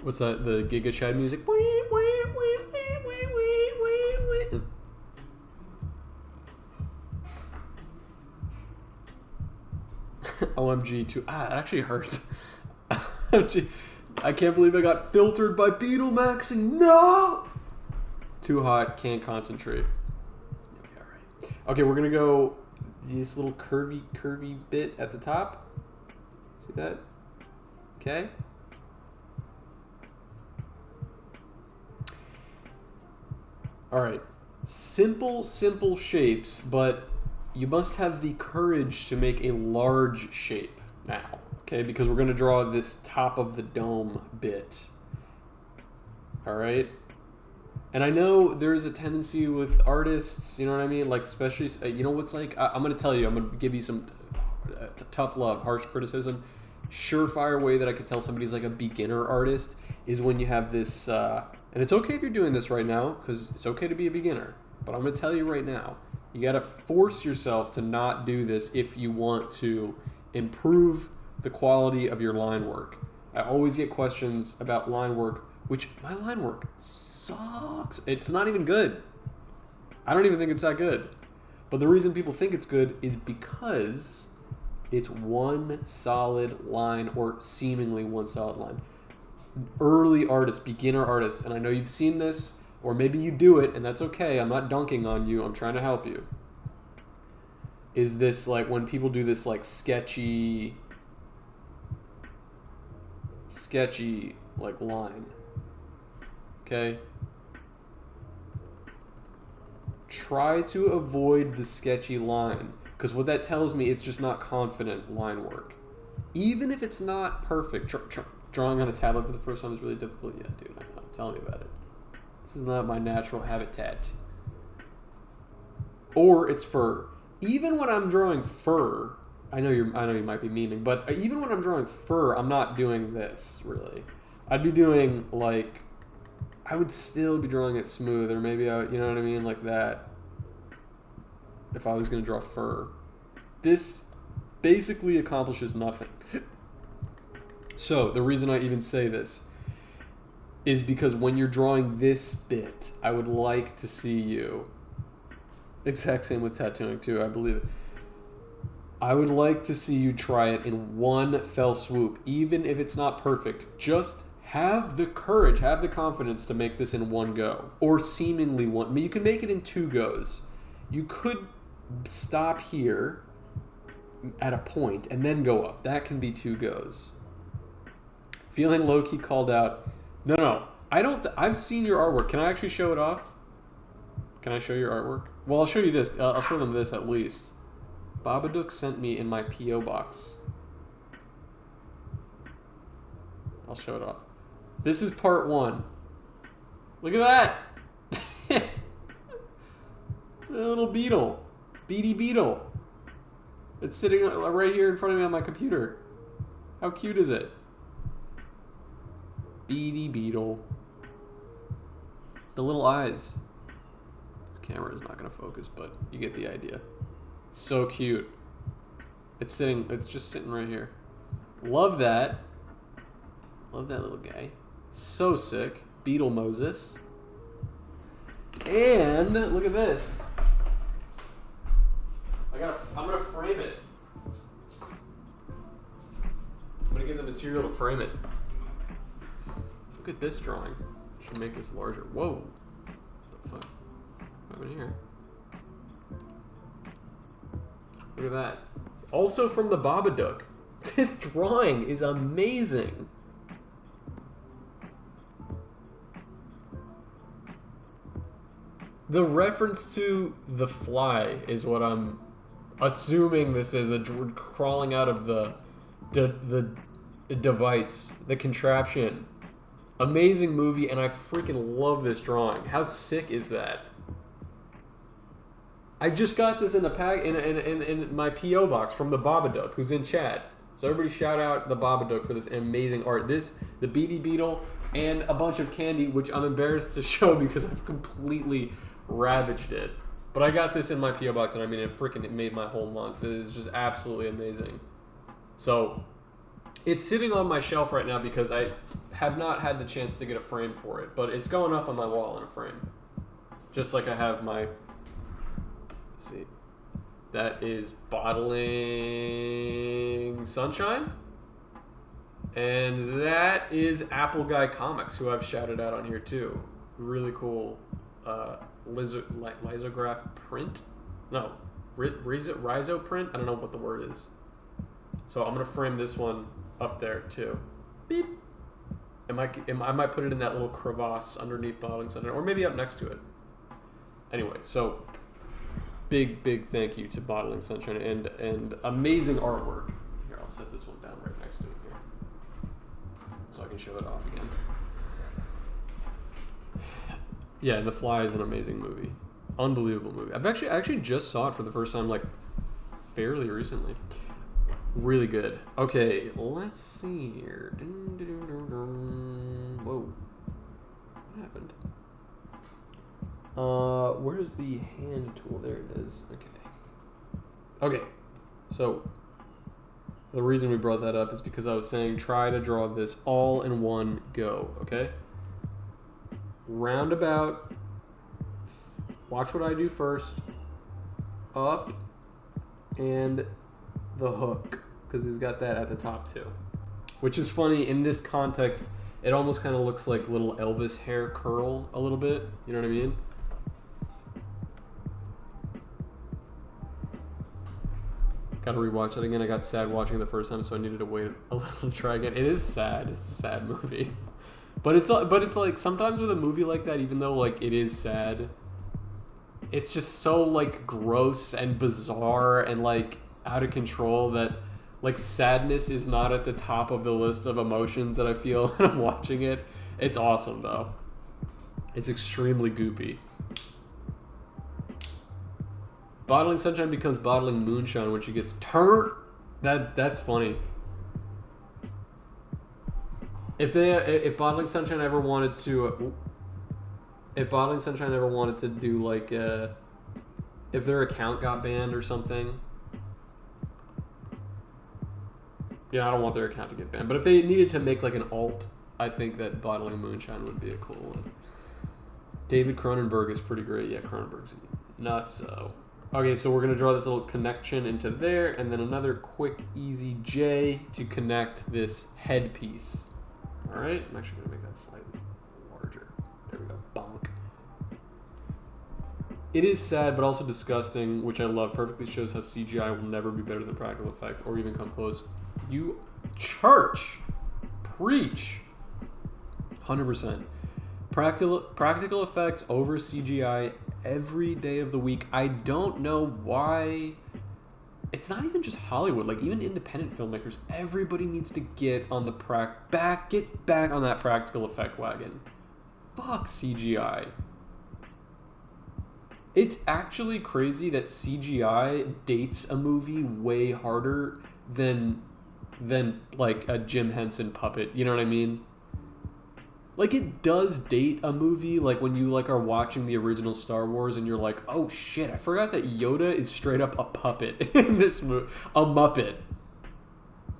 What's that? The Giga Chad music? OMG, too. Ah, it actually hurts. OMG. I can't believe I got filtered by Beetle maxing. No! Too hot, can't concentrate. You'll be alright. Okay, we're gonna go this little curvy bit at the top. See that? Okay. Alright. Simple shapes, but you must have the courage to make a large shape now. Okay, because we're gonna draw this top of the dome bit. Alright? And I know there's a tendency with artists, you know what I mean? Like, especially, you know what's like? I'm going to tell you, I'm going to give you some tough love, harsh criticism. Surefire way that I could tell somebody's like a beginner artist is when you have this, and it's okay if you're doing this right now, because it's okay to be a beginner. But I'm going to tell you right now, you got to force yourself to not do this if you want to improve the quality of your line work. I always get questions about line work, which my line work sucks. It's not even good. I don't even think it's that good. But the reason people think it's good is because it's one solid line, or seemingly one solid line. Early artists, beginner artists, and I know you've seen this, or maybe you do it, and that's okay. I'm not dunking on you. I'm trying to help you. Is this like when people do this like sketchy like line? Okay? Try to avoid the sketchy line, because what that tells me, it's just not confident line work. Even if it's not perfect. Drawing on a tablet for the first time is really difficult. Yeah, dude, I know. Tell me about it. This is not my natural habitat. Or it's fur. Even when I'm drawing fur, I know you might be memeing, but even when I'm drawing fur, I'm not doing this, really. I'd be doing, like, I would still be drawing it smooth, or maybe you know what I mean, like that, if I was going to draw fur. This basically accomplishes nothing. So, the reason I even say this is because when you're drawing this bit, I would like to see you, exact same with tattooing too, I believe it, I would like to see you try it in one fell swoop, even if it's not perfect. Just have the courage, have the confidence to make this in one go, or seemingly one. I mean, you can make it in two goes. You could stop here at a point and then go up. That can be two goes. Feeling low-key called out. No. I've seen your artwork. Can I actually show it off? Can I show your artwork? Well, I'll show you this. I'll show them this at least. Babadook sent me in my P.O. box. I'll show it off. This is part 1. Look at that! A little beetle. Beady beetle. It's sitting right here in front of me on my computer. How cute is it? Beady beetle. The little eyes. This camera is not going to focus, but you get the idea. So cute. It's just sitting right here. Love that. Love that little guy. So sick. Beetle Moses. And look at this. I'm gonna frame it. I'm gonna get the material to frame it. Look at this drawing. Should make this larger. Whoa. What the fuck? What happened here? Look at that. Also from the Babadook. This drawing is amazing. The reference to The Fly is what I'm assuming this is. The crawling out of the device, the contraption. Amazing movie, and I freaking love this drawing. How sick is that? I just got this in the pack in my P.O. box from the Babadook, who's in chat. So everybody shout out the Babadook for this amazing art. This, the Beady Beetle, and a bunch of candy, which I'm embarrassed to show because I've completely ravaged it. But I got this in my P.O. box, and I mean, it made my whole month. It is just absolutely amazing. So, it's sitting on my shelf right now because I have not had the chance to get a frame for it. But it's going up on my wall in a frame. Just like I have my... Let's see. That is Bottling Sunshine. And that is Apple Guy Comics, who I've shouted out on here too. Really cool lithograph print. No, Rizo print. I don't know what the word is. So I'm gonna frame this one up there too. Beep. I might put it in that little crevasse underneath Bottling Sunshine, or maybe up next to it. Anyway, so big thank you to Bottling Sunshine and amazing artwork. Here, I'll set this one down right next to it here, so I can show it off again. Yeah, The Fly is an amazing movie, unbelievable movie. I actually just saw it for the first time like fairly recently. Really good. Okay, let's see here. Whoa, what happened? Where's the hand tool? There it is. Okay, so the reason we brought that up is because I was saying try to draw this all in one go, okay? Roundabout. Watch what I do first. Up and the hook, because he's got that at the top too. Which is funny, in this context, it almost kind of looks like little Elvis hair curl a little bit. You know what I mean? Got to rewatch it again. I got sad watching it the first time, so I needed to wait a little to try again. It is sad. It's a sad movie, but it's like sometimes with a movie like that, even though like it is sad, it's just so like gross and bizarre and like out of control that like sadness is not at the top of the list of emotions that I feel when I'm watching it. It's awesome though. It's extremely goopy. Bottling Sunshine becomes Bottling Moonshine when she gets turned. That's funny. If Bottling Sunshine ever wanted to do like if their account got banned or something. Yeah, I don't want their account to get banned, but if they needed to make like an alt, I think that Bottling Moonshine would be a cool one. David Cronenberg is pretty great. Yeah, Cronenberg's nuts. So. Okay, so we're going to draw this little connection into there, and then another quick, easy J to connect this headpiece. All right, I'm actually going to make that slightly larger. There we go, bonk. It is sad, but also disgusting, which I love. Perfectly shows how CGI will never be better than practical effects, or even come close. You church, preach, 100%. Practical effects over CGI every day of the week. I don't know why. It's not even just Hollywood, like even independent filmmakers, everybody needs to get on the get back on that practical effect wagon. Fuck CGI. It's actually crazy that CGI dates a movie way harder than like a Jim Henson puppet. You know what I mean? Like, it does date a movie, like, when you, like, are watching the original Star Wars and you're like, oh, shit, I forgot that Yoda is straight up a puppet in this movie. A Muppet.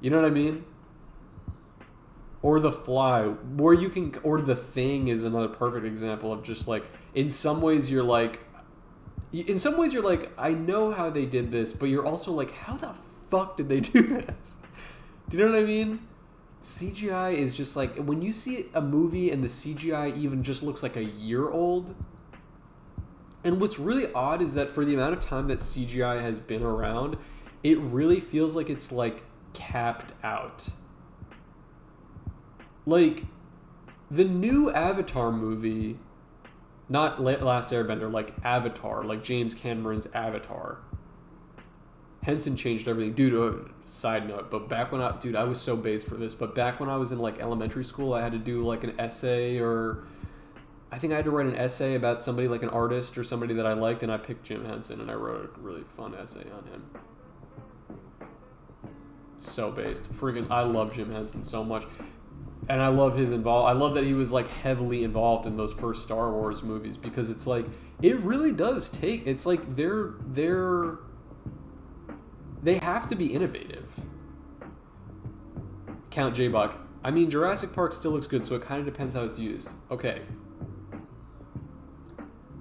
You know what I mean? Or The Fly, or The Thing is another perfect example of just, like, in some ways you're like, I know how they did this, but you're also like, how the fuck did they do this? Do you know what I mean? CGI is just like, when you see a movie and the CGI even just looks like a year old, and what's really odd is that for the amount of time that CGI has been around, it really feels like it's like capped out. Like, the new Avatar movie, not Last Airbender, like Avatar, like James Cameron's Avatar. Henson changed everything. Dude, side note, but back when I was so based for this, but back when I was in like elementary school, I had to do like an essay, or I think I had to write an essay about somebody, like an artist or somebody that I liked, and I picked Jim Henson, and I wrote a really fun essay on him. So based. Friggin', I love Jim Henson so much. And I love his I love that he was like heavily involved in those first Star Wars movies, because it's like it really does take. It's like they have to be innovative. Count J Buck. I mean, Jurassic Park still looks good, so it kind of depends how it's used. Okay.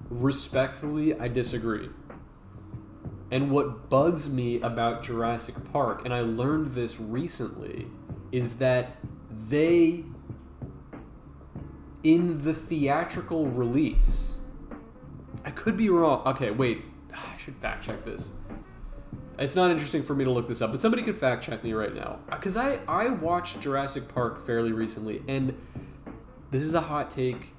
Respectfully, I disagree. And what bugs me about Jurassic Park, and I learned this recently, is that they, in the theatrical release, I could be wrong. Okay, wait. I should fact check this. It's not interesting for me to look this up, but somebody could fact check me right now. Because I watched Jurassic Park fairly recently, and this is a hot take.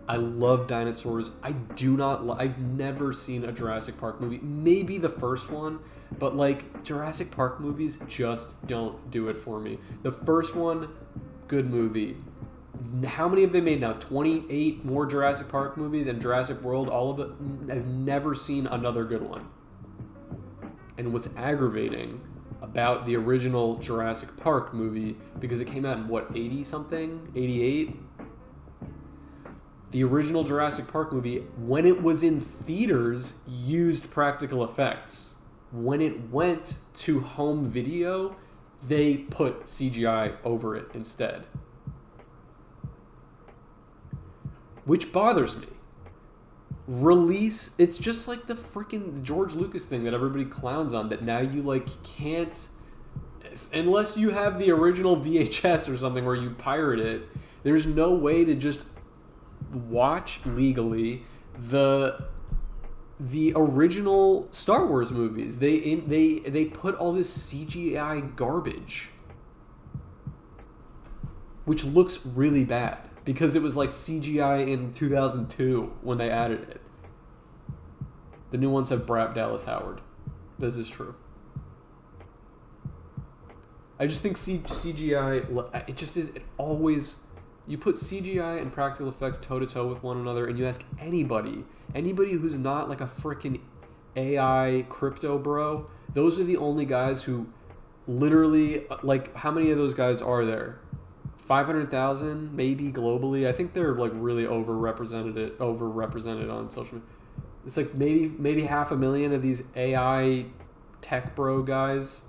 I love dinosaurs. I've never seen a Jurassic Park movie. Maybe the first one, but like Jurassic Park movies just don't do it for me. The first one, good movie. How many have they made now? 28 more Jurassic Park movies, and Jurassic World, all of it. I've never seen another good one. And what's aggravating about the original Jurassic Park movie, because it came out in what, 80 something? 88? The original Jurassic Park movie, when it was in theaters, used practical effects. When it went to home video, they put CGI over it instead. Which bothers me. It's just like the freaking George Lucas thing that everybody clowns on, that now you like can't, unless you have the original VHS or something where you pirate it, there's no way to just watch legally the original Star Wars movies. They put all this CGI garbage, which looks really bad, because it was like CGI in 2002 when they added it. The new ones have Dallas Howard. This is true. I just think CGI, it always, you put CGI and practical effects toe-to-toe with one another, and you ask anybody who's not like a freaking AI crypto bro, those are the only guys who literally, like, how many of those guys are there? 500,000 maybe globally. I think they're like really overrepresented on social media. It's like maybe 500,000 of these AI tech bro guys,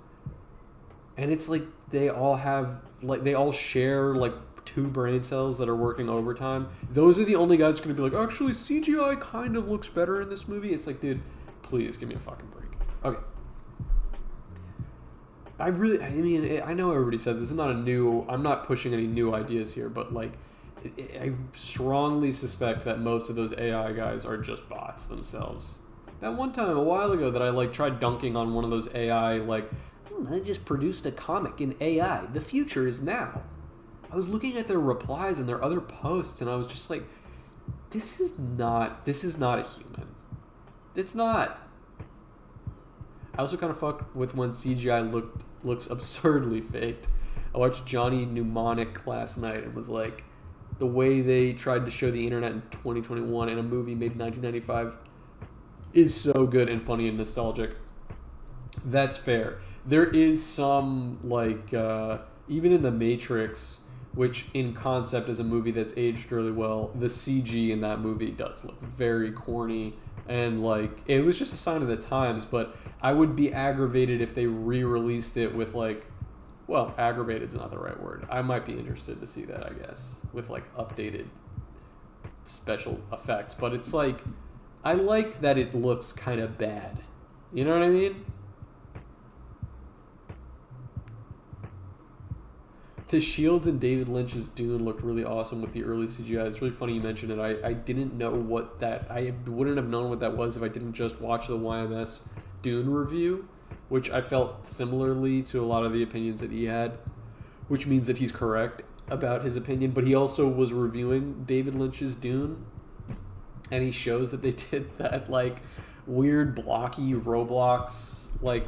and it's like they all share like 2 brain cells that are working overtime. Those are the only guys who are gonna be like, actually CGI kind of looks better in this movie. It's like, dude, please give me a fucking break. Okay. I know everybody said this is not I'm not pushing any new ideas here, but like, I strongly suspect that most of those AI guys are just bots themselves. That one time a while ago that I like tried dunking on one of those AI, like, I just produced a comic in AI. The future is now. I was looking at their replies and their other posts, and I was just like, this is not a human. It's not. I also kind of fucked with when CGI looks absurdly faked. I watched Johnny Mnemonic last night and was like, the way they tried to show the internet in 2021 in a movie made in 1995 is so good and funny and nostalgic. That's fair. There is some, like, even in The Matrix, which in concept is a movie that's aged really well, the CG in that movie does look very corny, and like, it was just a sign of the times. But I would be aggravated if they re-released it with like, well, aggravated's not the right word. I might be interested to see that, I guess, with like updated special effects. But it's like, I like that it looks kind of bad. You know what I mean? The shields in David Lynch's Dune looked really awesome with the early CGI. It's really funny you mentioned it. I didn't know what that... I wouldn't have known what that was if I didn't just watch the YMS Dune review, which I felt similarly to a lot of the opinions that he had, which means that he's correct about his opinion. But he also was reviewing David Lynch's Dune, and he shows that they did that like weird blocky Roblox like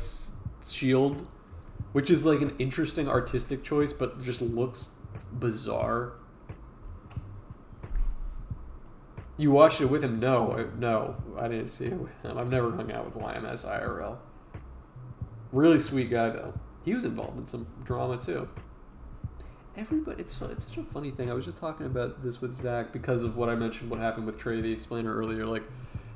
shield, which is like an interesting artistic choice, but just looks bizarre. You watched it with him? No, I didn't see it with him. I've never hung out with YMS IRL. Really sweet guy, though. He was involved in some drama, too. everybody, it's such a funny thing. I was just talking about this with Zach because of what I mentioned, what happened with Trey the Explainer earlier. Like,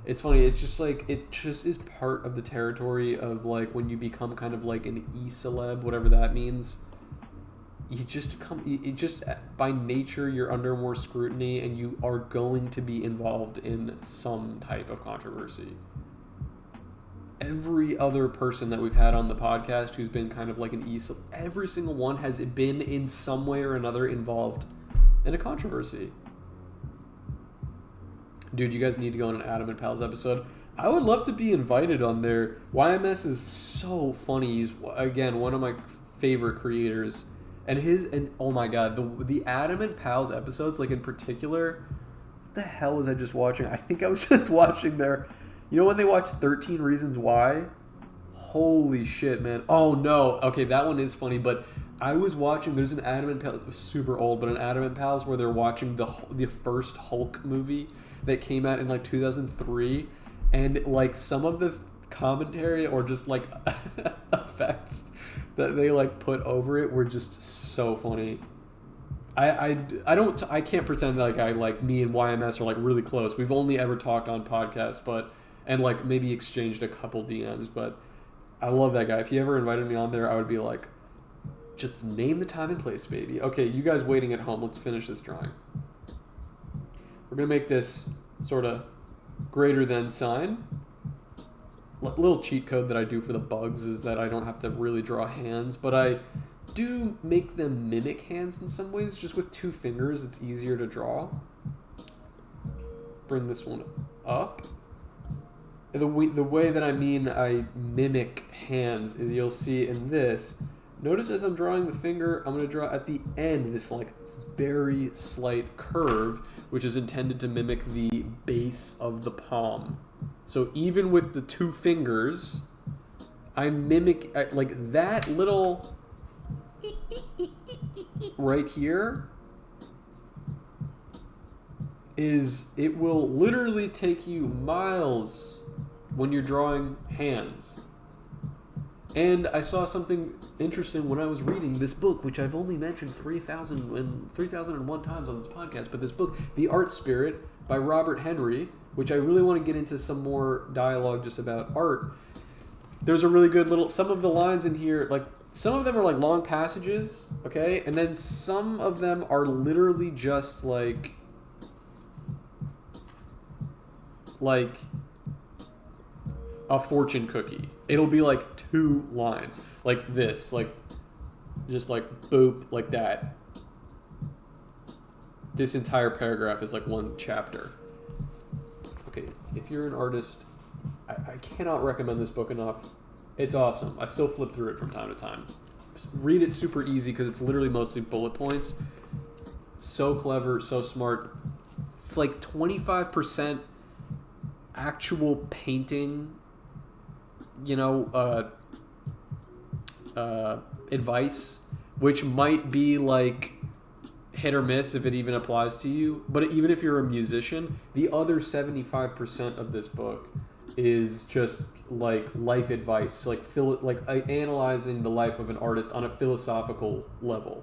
it's funny. It's just like, it just is part of the territory of like when you become kind of like an e-celeb, whatever that means. You just by nature, you're under more scrutiny and you are going to be involved in some type of controversy. Every other person that we've had on the podcast who's been kind of like an e-celeb, every single one has been in some way or another involved in a controversy. Dude, you guys need to go on an Adam and Pals episode. I would love to be invited on there. YMS is so funny. He's, again, one of my favorite creators. And oh my god, the Adam and Pals episodes, like in particular, what the hell was I just watching? I think I was just watching their, you know when they watch 13 Reasons Why? Holy shit, man. Oh no. Okay, that one is funny, but I was watching, there's an Adam and Pals, it was super old, but an Adam and Pals where they're watching the first Hulk movie that came out in like 2003, and like some of the commentary or just like effects that they like put over it were just so funny. I can't pretend like I like me and YMS are like really close. We've only ever talked on podcasts, and like maybe exchanged a couple DMs, but I love that guy. If he ever invited me on there, I would be like, just name the time and place, baby. Okay, you guys waiting at home, let's finish this drawing. We're going to make this sort of greater than sign. Little cheat code that I do for the bugs is that I don't have to really draw hands, but I do make them mimic hands in some ways. Just with 2 fingers, it's easier to draw. Bring this one up. The way that I mean I mimic hands is you'll see in this. Notice as I'm drawing the finger, I'm going to draw at the end this like very slight curve, which is intended to mimic the base of the palm. So even with the 2 fingers, I mimic like that little right here it will literally take you miles when you're drawing hands. And I saw something interesting when I was reading this book, which I've only mentioned 3,001 times on this podcast, but this book, The Art Spirit by Robert Henry, which I really want to get into some more dialogue just about art. There's a really good some of the lines in here, like some of them are like long passages, okay? And then some of them are literally just like a fortune cookie. It'll be like 2 lines, like this, like just like boop, like that. This entire paragraph is like 1 chapter. Okay, if you're an artist, I cannot recommend this book enough. It's awesome. I still flip through it from time to time. Read it super easy because it's literally mostly bullet points. So clever, so smart. It's like 25% actual painting, advice, which might be like hit or miss if it even applies to you. But even if you're a musician, the other 75% of this book is just like life advice, like analyzing the life of an artist on a philosophical level.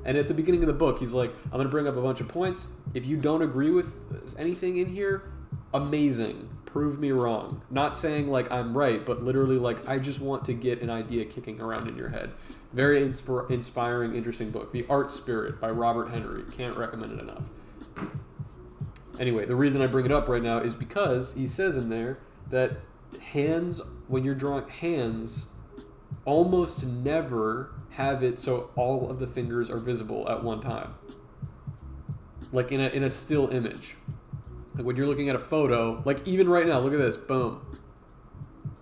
And at the beginning of the book, he's like, I'm going to bring up a bunch of points. If you don't agree with anything in here, amazing. Prove me wrong. Not saying like I'm right, but literally like I just want to get an idea kicking around in your head. Very inspiring, interesting book. The Art Spirit by Robert Henry. Can't recommend it enough. Anyway, the reason I bring it up right now is because he says in there that hands, when you're drawing hands, almost never have it so all of the fingers are visible at one time. Like in a still image. Like when you're looking at a photo, like even right now, look at this, boom.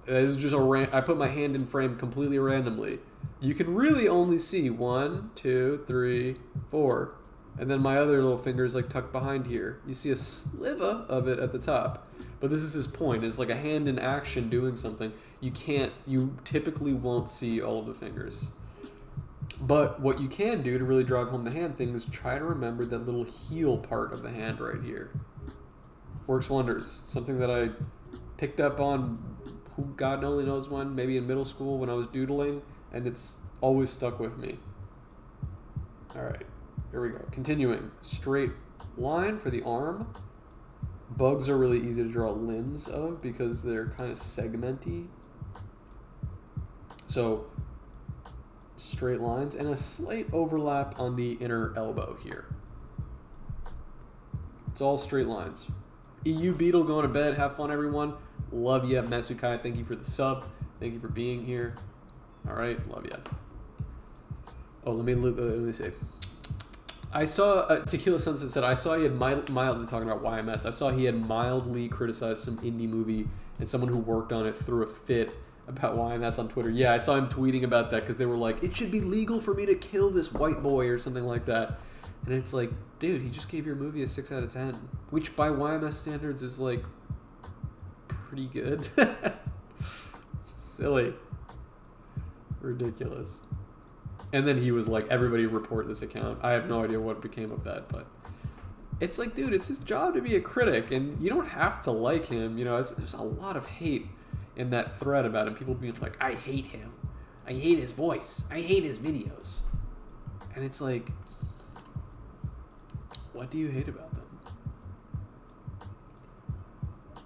This is just I put my hand in frame completely randomly. You can really only see 1, 2, 3, 4. And then my other little finger is like tucked behind here. You see a sliver of it at the top. But this is his point. It's like a hand in action doing something. You typically won't see all of the fingers. But what you can do to really drive home the hand thing is try to remember that little heel part of the hand right here. Works wonders. Something that I picked up on, who God only knows when, maybe in middle school when I was doodling, and it's always stuck with me. All right. Here we go. Continuing. Straight line for the arm. Bugs are really easy to draw limbs of because they're kind of segmenty. So, straight lines and a slight overlap on the inner elbow here. It's all straight lines. EU Beetle going to bed. Have fun, everyone. Love ya. Mesukai, thank you for the sub. Thank you for being here. All right, love ya. Oh, let me see. I saw Tequila Sunset said I saw he had mildly talking about YMS. I saw he had mildly criticized some indie movie, and someone who worked on it threw a fit about YMS on Twitter. Yeah, I saw him tweeting about that because they were like, it should be legal for me to kill this white boy or something like that. And it's like, dude, he just gave your movie a 6 out of 10, which by YMS standards is like pretty good. Silly. Ridiculous. And then he was like, everybody report this account. I have no idea what became of that, but it's like, dude, it's his job to be a critic, and you don't have to like him. You know, there's a lot of hate in that thread about him. People being like, I hate him. I hate his voice. I hate his videos. And it's like, what do you hate about them?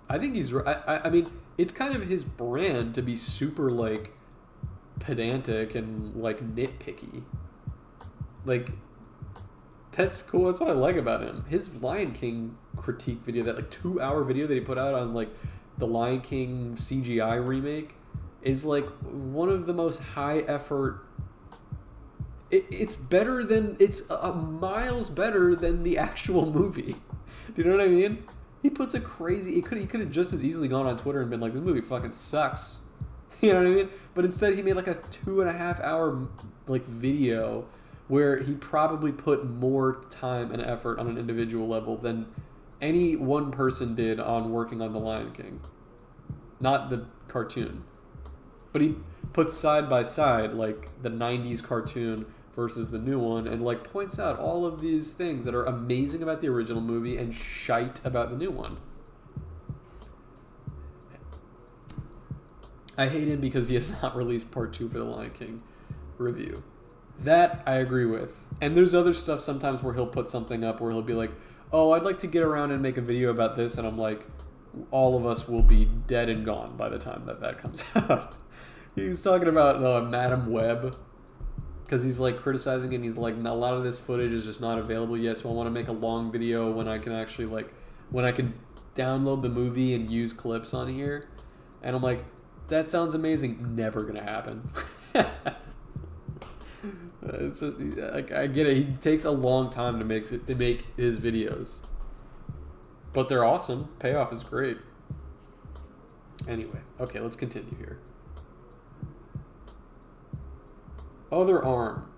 I think he's... I mean, it's kind of his brand to be super, like, pedantic and, like, nitpicky. Like, that's cool. That's what I like about him. His Lion King critique video, that, like, 2-hour video that he put out on, like, the Lion King CGI remake is, like, one of the most high-effort... It's better than... It's miles better than the actual movie. Do you know what I mean? He puts a crazy... He could have just as easily gone on Twitter and been like, this movie fucking sucks. You know what I mean? But instead he made like a 2.5 hour like video where he probably put more time and effort on an individual level than any one person did on working on The Lion King. Not the cartoon. But he puts side by side like the 90s cartoon versus the new one and like points out all of these things that are amazing about the original movie and shite about the new one. I hate him because he has not released part 2 for the Lion King review. That I agree with. And there's other stuff sometimes where he'll put something up where he'll be like, oh, I'd like to get around and make a video about this. And I'm like, all of us will be dead and gone by the time that comes out. He was talking about Madam Web because he's like criticizing it and he's like, a lot of this footage is just not available yet. So I want to make a long video when I can actually when I can download the movie and use clips on here. And I'm like, that sounds amazing. Never gonna happen. It's just like, I get it. He takes a long time to make his videos, but they're awesome. Payoff is great. Anyway, okay, let's continue here. Other arm.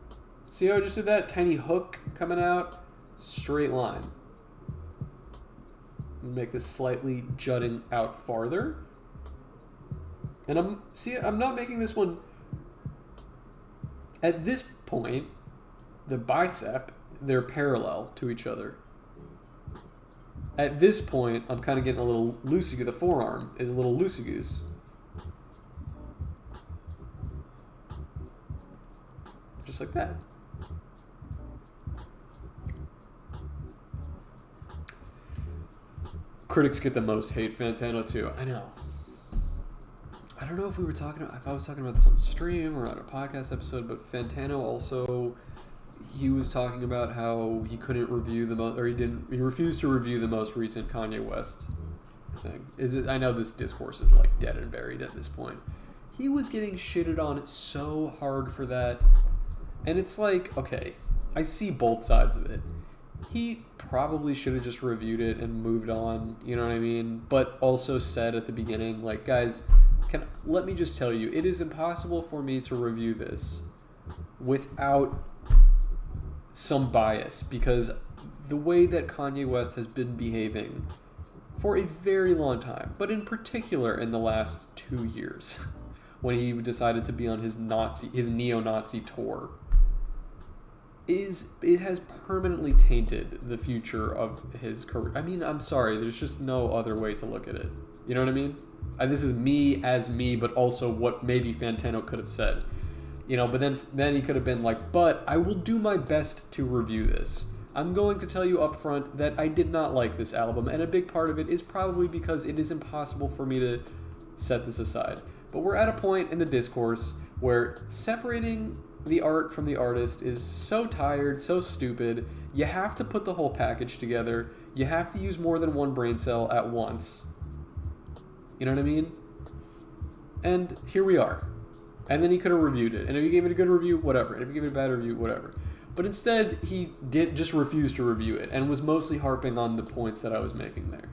See how I just did that? Tiny hook coming out, straight line. Make this slightly jutting out farther. And I'm not making this one... At this point, the bicep, they're parallel to each other. At this point, I'm kind of getting a little loosey-goose. The forearm is a little loosey-goose. Just like that. Critics get the most hate. Fantano too. I know. I don't know if I was talking about this on stream or on a podcast episode, but Fantano also, he was talking about how he couldn't review he refused to review the most recent Kanye West thing. I know this discourse is like dead and buried at this point. He was getting shitted on so hard for that. And it's like, okay, I see both sides of it. He probably should have just reviewed it and moved on, you know what I mean? But also said at the beginning, like, guys, let me just tell you, it is impossible for me to review this without some bias, because the way that Kanye West has been behaving for a very long time, but in particular in the last 2 years, when he decided to be on his neo-Nazi tour, it has permanently tainted the future of his career. I mean, I'm sorry, there's just no other way to look at it. You know what I mean? This is me, but also what maybe Fantano could have said. But then he could have been like, but I will do my best to review this. I'm going to tell you up front that I did not like this album, and a big part of it is probably because it is impossible for me to set this aside. But we're at a point in the discourse where separating the art from the artist is so tired, so stupid. You have to put the whole package together. You have to use more than one brain cell at once. You know what I mean? And here we are. And then he could have reviewed it. And if he gave it a good review, whatever. And if he gave it a bad review, whatever. But instead, he did just refuse to review it and was mostly harping on the points that I was making there.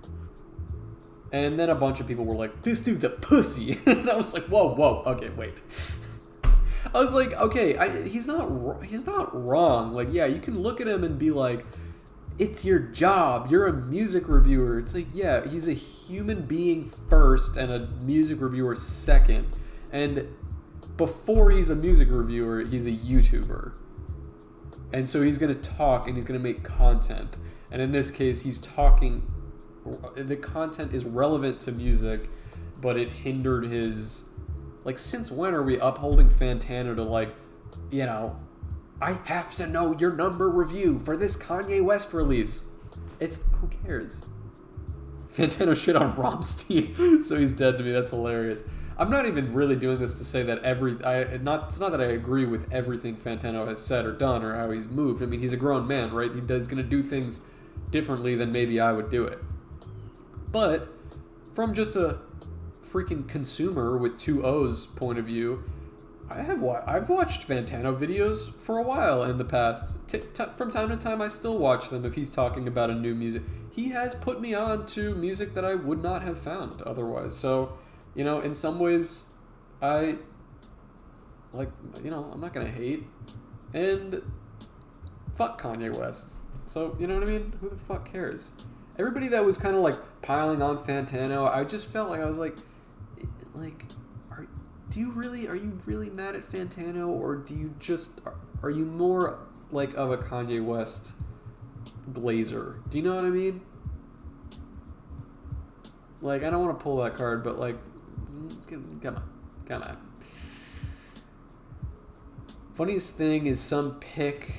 And then a bunch of people were like, this dude's a pussy. And I was like, whoa, okay, wait. I was like, okay, he's not wrong. Like, yeah, you can look at him and be like, it's your job. You're a music reviewer. It's like, yeah, he's a human being first and a music reviewer second. And before he's a music reviewer, he's a YouTuber. And so he's going to talk and he's going to make content. And in this case, he's talking. The content is relevant to music, but it hindered his. Like, since when are we upholding Fantano to, like, I have to know your number review for this Kanye West release? Who cares? Fantano shit on Rammstein, so he's dead to me. That's hilarious. I'm not even really doing this to say that it's not that I agree with everything Fantano has said or done or how he's moved. I mean, he's a grown man, right? He's going to do things differently than maybe I would do it. But from just a freaking consumer with 2 O's point of view, I've watched Fantano videos for a while in the past. From time to time, I still watch them if he's talking about a new music. He has put me on to music that I would not have found otherwise. So, in some ways, I'm not going to hate. And fuck Kanye West. So, you know what I mean? Who the fuck cares? Everybody that was kind of like piling on Fantano, I just felt like I was like, are you really mad at Fantano, or are you more like of a Kanye West glazer? Do you know what I mean? Like, I don't want to pull that card, but like, come on. Funniest thing is some pic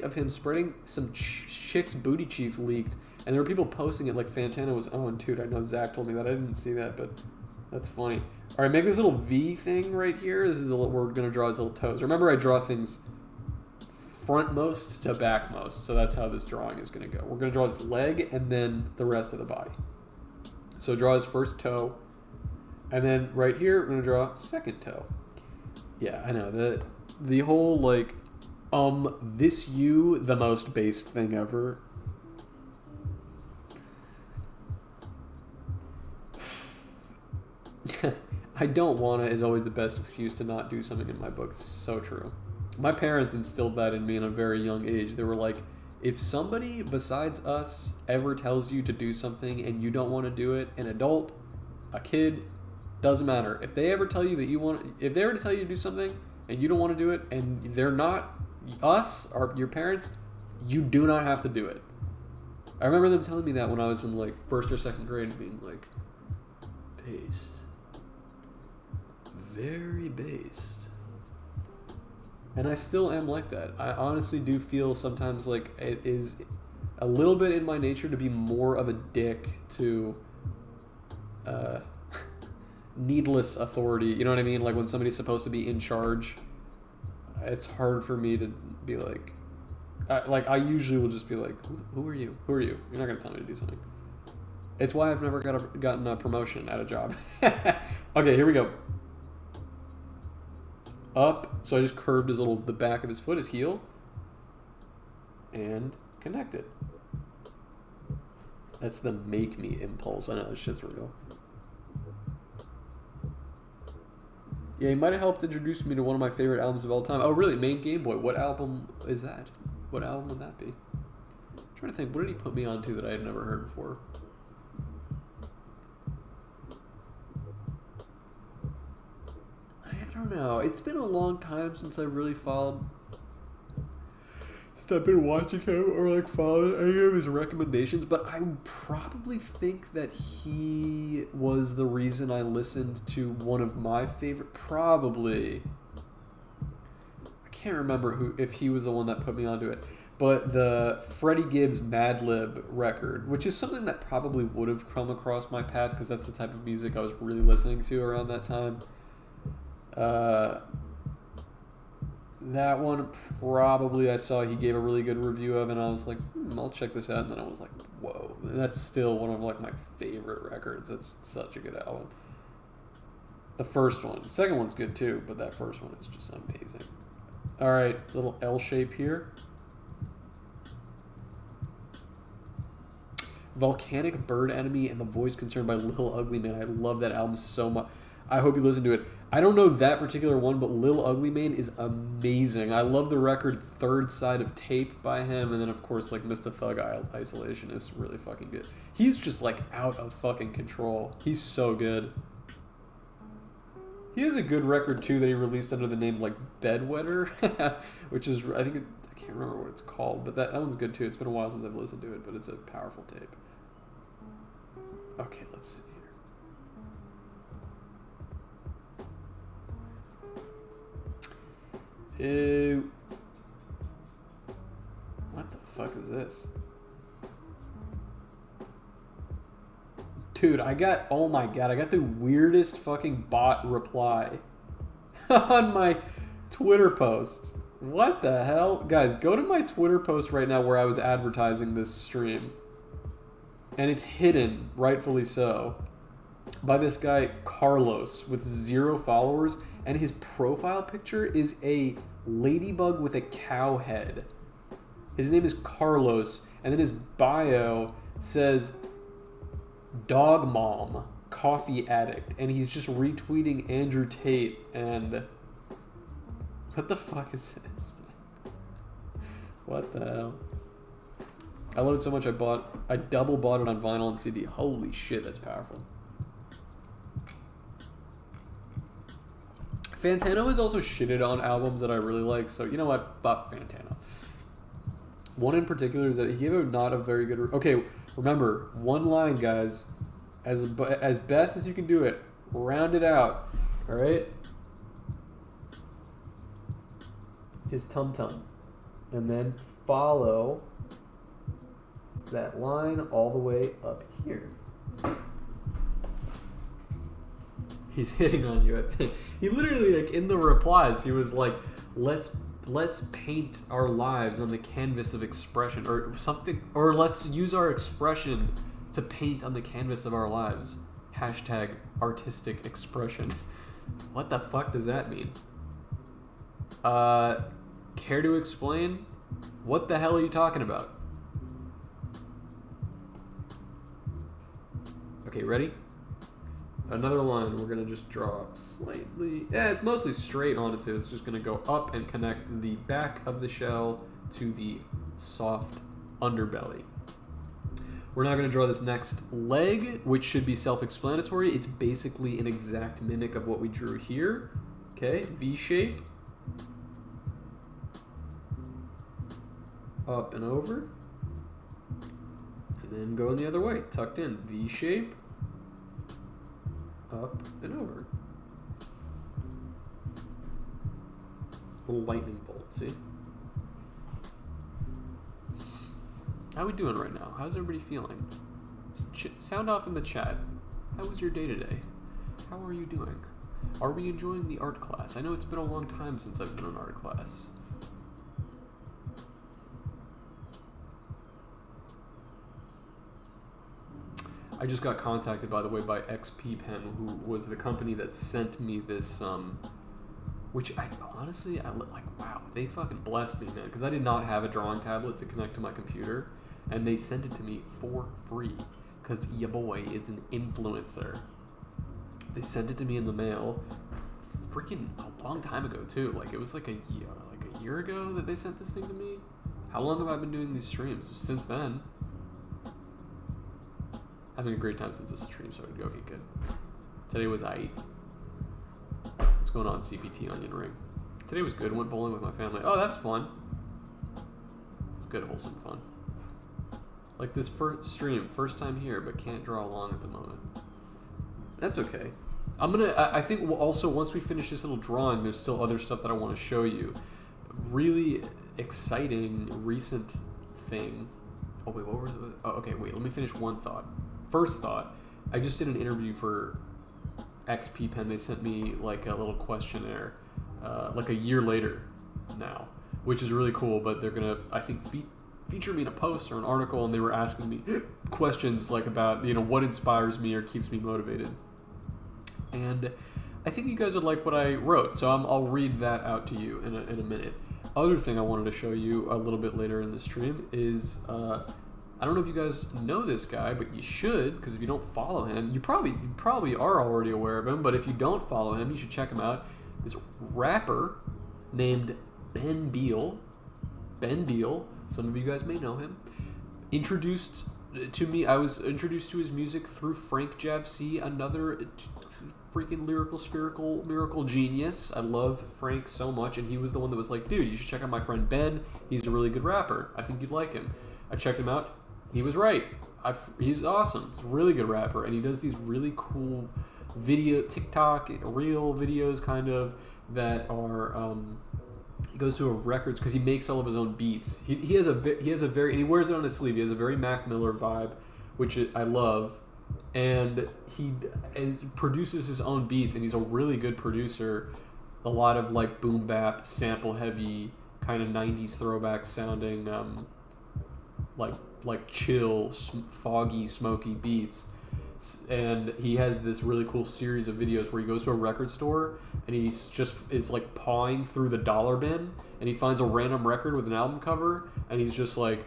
of him spreading some chick's booty cheeks leaked, and there were people posting it like Fantano was dude, I know Zach told me that. I didn't see that, but that's funny. All right, make this little V thing right here. This is where we're going to draw his little toes. Remember, I draw things frontmost to backmost, so that's how this drawing is going to go. We're going to draw his leg and then the rest of the body. So draw his first toe, and then right here, we're going to draw second toe. Yeah, I know. The whole, like, the most based thing ever. I don't wanna is always the best excuse to not do something in my book. It's so true. My parents instilled that in me at a very young age. They were like, if somebody besides us ever tells you to do something and you don't want to do it, an adult, a kid, doesn't matter. If they ever tell you if they were to tell you to do something and you don't want to do it, and they're not us or your parents, you do not have to do it. I remember them telling me that when I was in like first or second grade, and being like, based, very based. And I still am like that. I honestly do feel sometimes like it is a little bit in my nature to be more of a dick to needless authority. You know what I mean? Like when somebody's supposed to be in charge, it's hard for me to be like, I usually will just be like, who are you? Who are you? You're not going to tell me to do something. It's why I've never gotten a promotion at a job. Okay, here we go. Up, so I just curved the back of his foot, his heel, and connected. That's the make me impulse. I know, this shit's real. Yeah, he might have helped introduce me to one of my favorite albums of all time. Oh, really? Main Game Boy. What album is that? What album would that be? I'm trying to think. What did he put me onto that I had never heard before? I don't know. It's been a long time since I really followed since I've been watching him or like following any of his recommendations, but I probably think that he was the reason I listened to one of my favorite. Probably, I can't remember if he was the one that put me onto it, but the Freddie Gibbs Madlib record, which is something that probably would have come across my path because that's the type of music I was really listening to around that time. That one probably I saw he gave a really good review of, and I was like, I'll check this out. And then I was like, whoa, and that's still one of like my favorite records. That's such a good album. The first one, the second one's good too, but that first one is just amazing. All right, little L shape here. Volcanic Bird Enemy and The Voice Concerned by Lil Ugly Mane. I love that album so much. I hope you listen to it. I don't know that particular one, but Lil Ugly Mane is amazing. I love the record Third Side of Tape by him, and then of course like Mr. Thug Isolation is really fucking good. He's just like out of fucking control. He's so good. He has a good record too that he released under the name like Bedwetter, which is I can't remember what it's called, but that one's good too. It's been a while since I've listened to it, but it's a powerful tape. Okay, let's see here. Ew. What the fuck is this? Dude, oh my god, I got the weirdest fucking bot reply on my Twitter post. What the hell? Guys, go to my Twitter post right now where I was advertising this stream. And it's hidden, rightfully so, by this guy, Carlos, with 0 followers. And his profile picture is a ladybug with a cow head. His name is Carlos. And then his bio says, Dog Mom, Coffee Addict. And he's just retweeting Andrew Tate. And what the fuck is this? What the hell? I love it so much I double bought it on vinyl and CD. Holy shit, that's powerful. Fantano has also shitted on albums that I really like, so you know what? Fuck Fantano. One in particular is that he gave a not a very good... Okay, remember, one line, guys. As best as you can do it, round it out. Alright? His tum-tum. And then follow that line all the way up here. He's hitting on you, I think. He literally, like, in the replies, he was like, let's paint our lives on the canvas of expression, or something, or let's use our expression to paint on the canvas of our lives. Hashtag artistic expression. What the fuck does that mean? Care to explain? What the hell are you talking about? Okay, ready? Another line we're going to just draw up slightly. Yeah, it's mostly straight, honestly. It's just going to go up and connect the back of the shell to the soft underbelly. We're now going to draw this next leg, which should be self-explanatory. It's basically an exact mimic of what we drew here. Okay, V shape. Up and over. And then going the other way, tucked in. V shape. Up and over. Little lightning bolt, see? How are we doing right now? How's everybody feeling? Sound off in the chat. How was your day today? How are you doing? Are we enjoying the art class? I know it's been a long time since I've been in art class. I just got contacted, by the way, by XP Pen, who was the company that sent me this, which I honestly, like, wow, they fucking blessed me, man, because I did not have a drawing tablet to connect to my computer, and they sent it to me for free, because your boy is an influencer. They sent it to me in the mail, freaking a long time ago, too. Like, it was like a year ago that they sent this thing to me. How long have I been doing these streams? Since then. Having a great time since this stream started. Okay, good. Today was aight. What's going on, CPT Onion Ring? Today was good. Went bowling with my family. Oh, that's fun. good wholesome fun. Like this first stream, first time here, but can't draw along at the moment. That's okay. I think also once we finish this little drawing, there's still other stuff that I want to show you. Really exciting recent thing. Oh wait, what was it? Oh, okay, wait, let me finish one thought. First thought, I just did an interview for XP Pen. They sent me like a little questionnaire, like a year later now, which is really cool, but they're gonna, I think, feature me in a post or an article, and they were asking me questions like about, you know, what inspires me or keeps me motivated. And I think you guys would like what I wrote, so I'll read that out to you in a minute. Other thing I wanted to show you a little bit later in the stream is, I don't know if you guys know this guy, but you should, because if you don't follow him, you probably are already aware of him, but if you don't follow him, you should check him out. This rapper named Ben Beal. Ben Beal, some of you guys may know him, introduced to me, I was introduced to his music through Frank Javc, another freaking lyrical spherical miracle genius. I love Frank so much, and he was the one that was like, dude, you should check out my friend Ben. He's a really good rapper. I think you'd like him. I checked him out. He was right. He's awesome. He's a really good rapper, and he does these really cool video, TikTok, real videos kind of, that are, he goes to a records, because he makes all of his own beats. He has a very, and he wears it on his sleeve, he has a very Mac Miller vibe, which I love. And he produces his own beats, and he's a really good producer. A lot of like boom bap, sample heavy, kind of 90s throwback sounding, like chill, foggy, smoky beats. And he has this really cool series of videos where he goes to a record store and he's just is like pawing through the dollar bin, and he finds a random record with an album cover, and he's just like,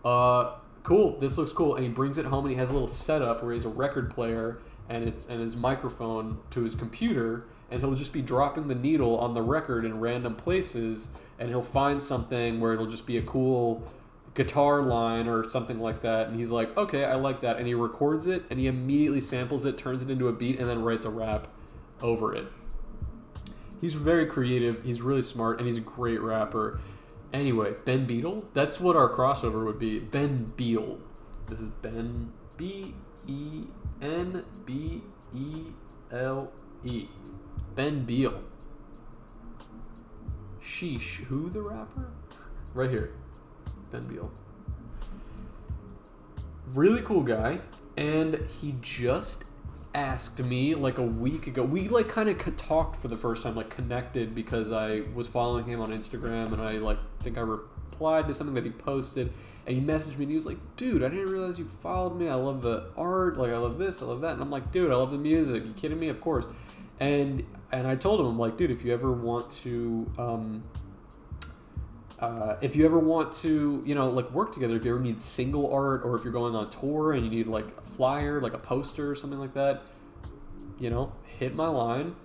cool, this looks cool, and he brings it home, and he has a little setup where he has a record player and his microphone to his computer, and he'll just be dropping the needle on the record in random places, and he'll find something where it'll just be a cool guitar line or something like that, and he's like, okay, I like that, and he records it, and he immediately samples it, turns it into a beat, and then writes a rap over it. He's very creative, he's really smart, and he's a great rapper. Anyway, Ben Beal, that's what our crossover would be. Ben Beal. This is Ben, B-E-N-B-E-L-E. Ben Beal. Sheesh. Who, the rapper? Right here. Ben Beal. Really cool guy. And he just asked me like a week ago. We like kind of talked for the first time, like connected, because I was following him on Instagram, and I think I replied to something that he posted, and he messaged me, and he was like, dude, I didn't realize you followed me. I love the art, like I love this, I love that. And I'm like, dude, I love the music. You kidding me? Of course. And I told him, I'm like, dude, if you ever want to you know, like work together, if you ever need single art, or if you're going on tour and you need like a flyer, like a poster or something like that, you know, hit my line.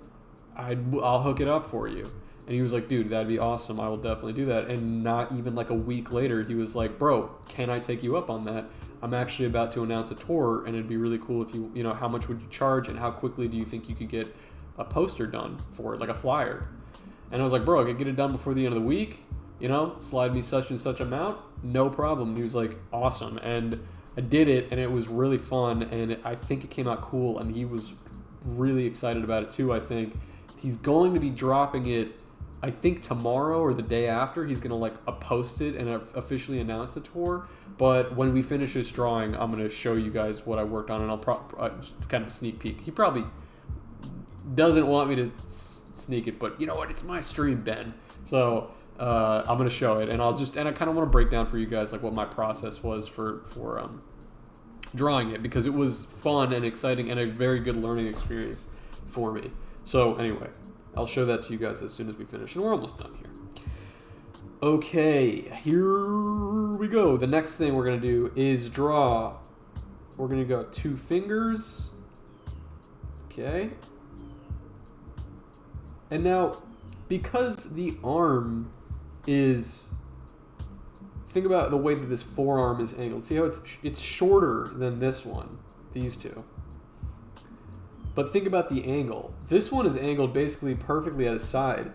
I'll hook it up for you. And he was like, dude, that'd be awesome. I will definitely do that. And not even like a week later, he was like, bro, can I take you up on that? I'm actually about to announce a tour, and it'd be really cool if you know, how much would you charge, and how quickly do you think you could get a poster done for it, like a flyer? And I was like, bro, I could get it done before the end of the week. You know, slide me such and such amount, no problem. He was like, awesome. And I did it, and it was really fun, and I think it came out cool, and he was really excited about it too, I think. He's going to be dropping it, I think tomorrow or the day after. He's going to like post it and officially announce the tour. But when we finish this drawing, I'm going to show you guys what I worked on, and I'll kind of a sneak peek. He probably doesn't want me to sneak it, but you know what? It's my stream, Ben. So I'm going to show it, and I kind of want to break down for you guys like what my process was for drawing it, because it was fun and exciting and a very good learning experience for me. So anyway, I'll show that to you guys as soon as we finish, and we're almost done here. Okay, here we go. The next thing we're going to do is draw. We're going to go 2 fingers. Okay. And now, because the arm is, think about the way that this forearm is angled. See how it's shorter than this one, these two. But think about the angle. This one is angled basically perfectly at the side.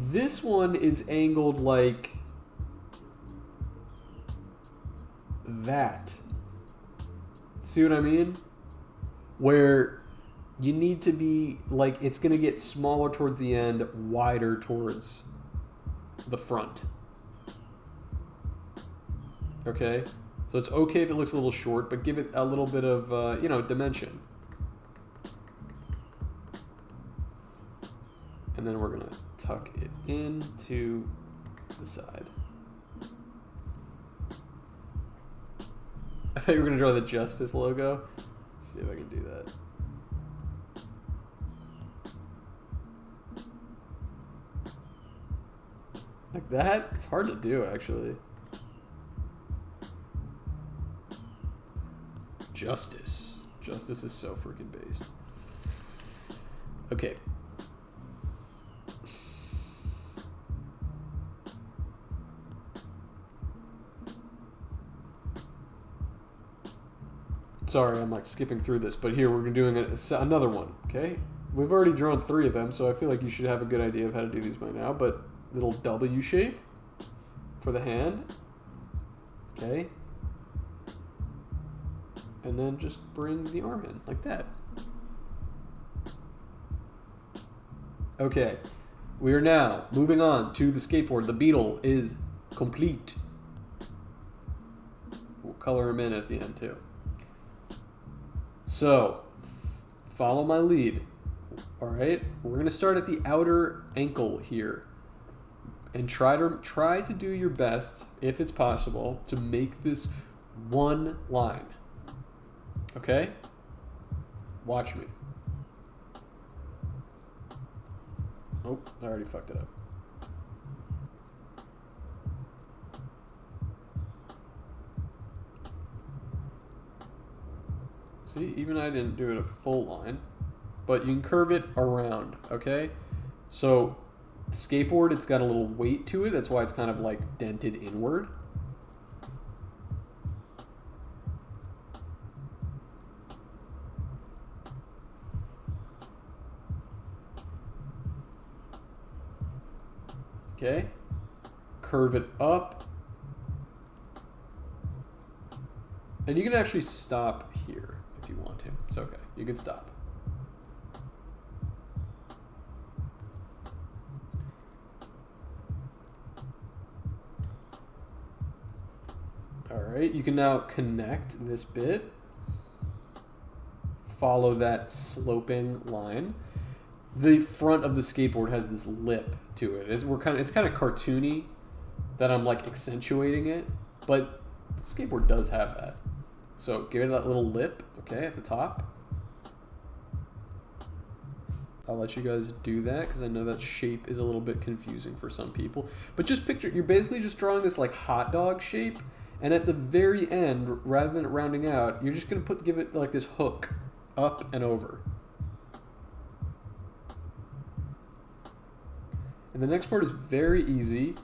This one is angled like that. See what I mean? Where you need to be, like, it's going to get smaller towards the end, wider towards the front. Okay? So it's okay if it looks a little short, but give it a little bit of, dimension. And then we're going to tuck it into the side. I thought you were going to draw the Justice logo. Let's see if I can do that. Like that? It's hard to do, actually. Justice. Justice is so freaking based. Okay. Sorry, I'm like skipping through this, but here we're doing another one, okay? We've already drawn 3 of them, so I feel like you should have a good idea of how to do these by now, but little W shape for the hand, okay? And then just bring the arm in, like that. Okay, we are now moving on to the skateboard. The Beetle is complete. We'll color him in at the end too. So, follow my lead. All right, we're gonna start at the outer ankle here, and try to do your best, if it's possible, to make this one line. Okay? Watch me. Oh, I already fucked it up. See, even I didn't do it a full line, but you can curve it around, okay? So, skateboard, it's got a little weight to it. That's why it's kind of like dented inward. Okay? Curve it up. And you can actually stop here if you want to. It's okay. You can stop. Alright, you can now connect this bit. Follow that sloping line. The front of the skateboard has this lip to it. It's kind of cartoony that I'm like accentuating it, but the skateboard does have that. So give it that little lip, okay, at the top. I'll let you guys do that because I know that shape is a little bit confusing for some people. But just picture, you're basically just drawing this like hot dog shape, and at the very end, rather than it rounding out, you're just gonna give it like this hook up and over. And the next part is very easy.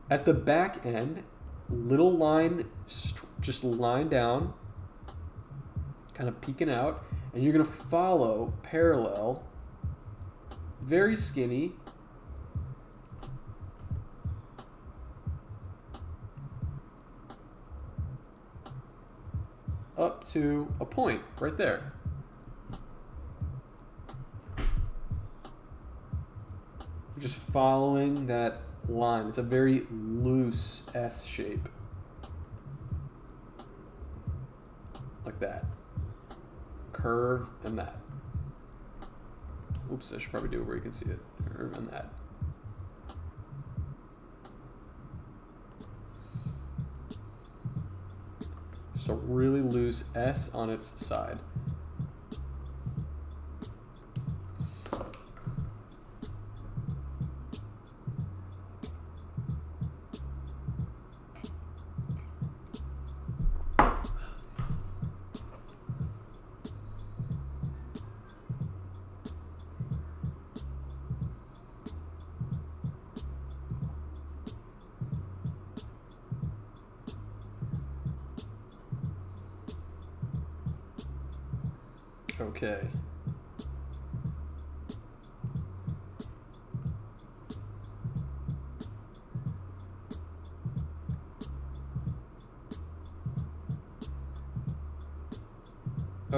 At the back end, little line, just line down, kind of peeking out, and you're going to follow parallel, very skinny, up to a point right there. Just following that line. It's a very loose S shape. Like that. Curve and that. Oops, I should probably do it where you can see it. Curve and that. Just a really loose S on its side. Okay.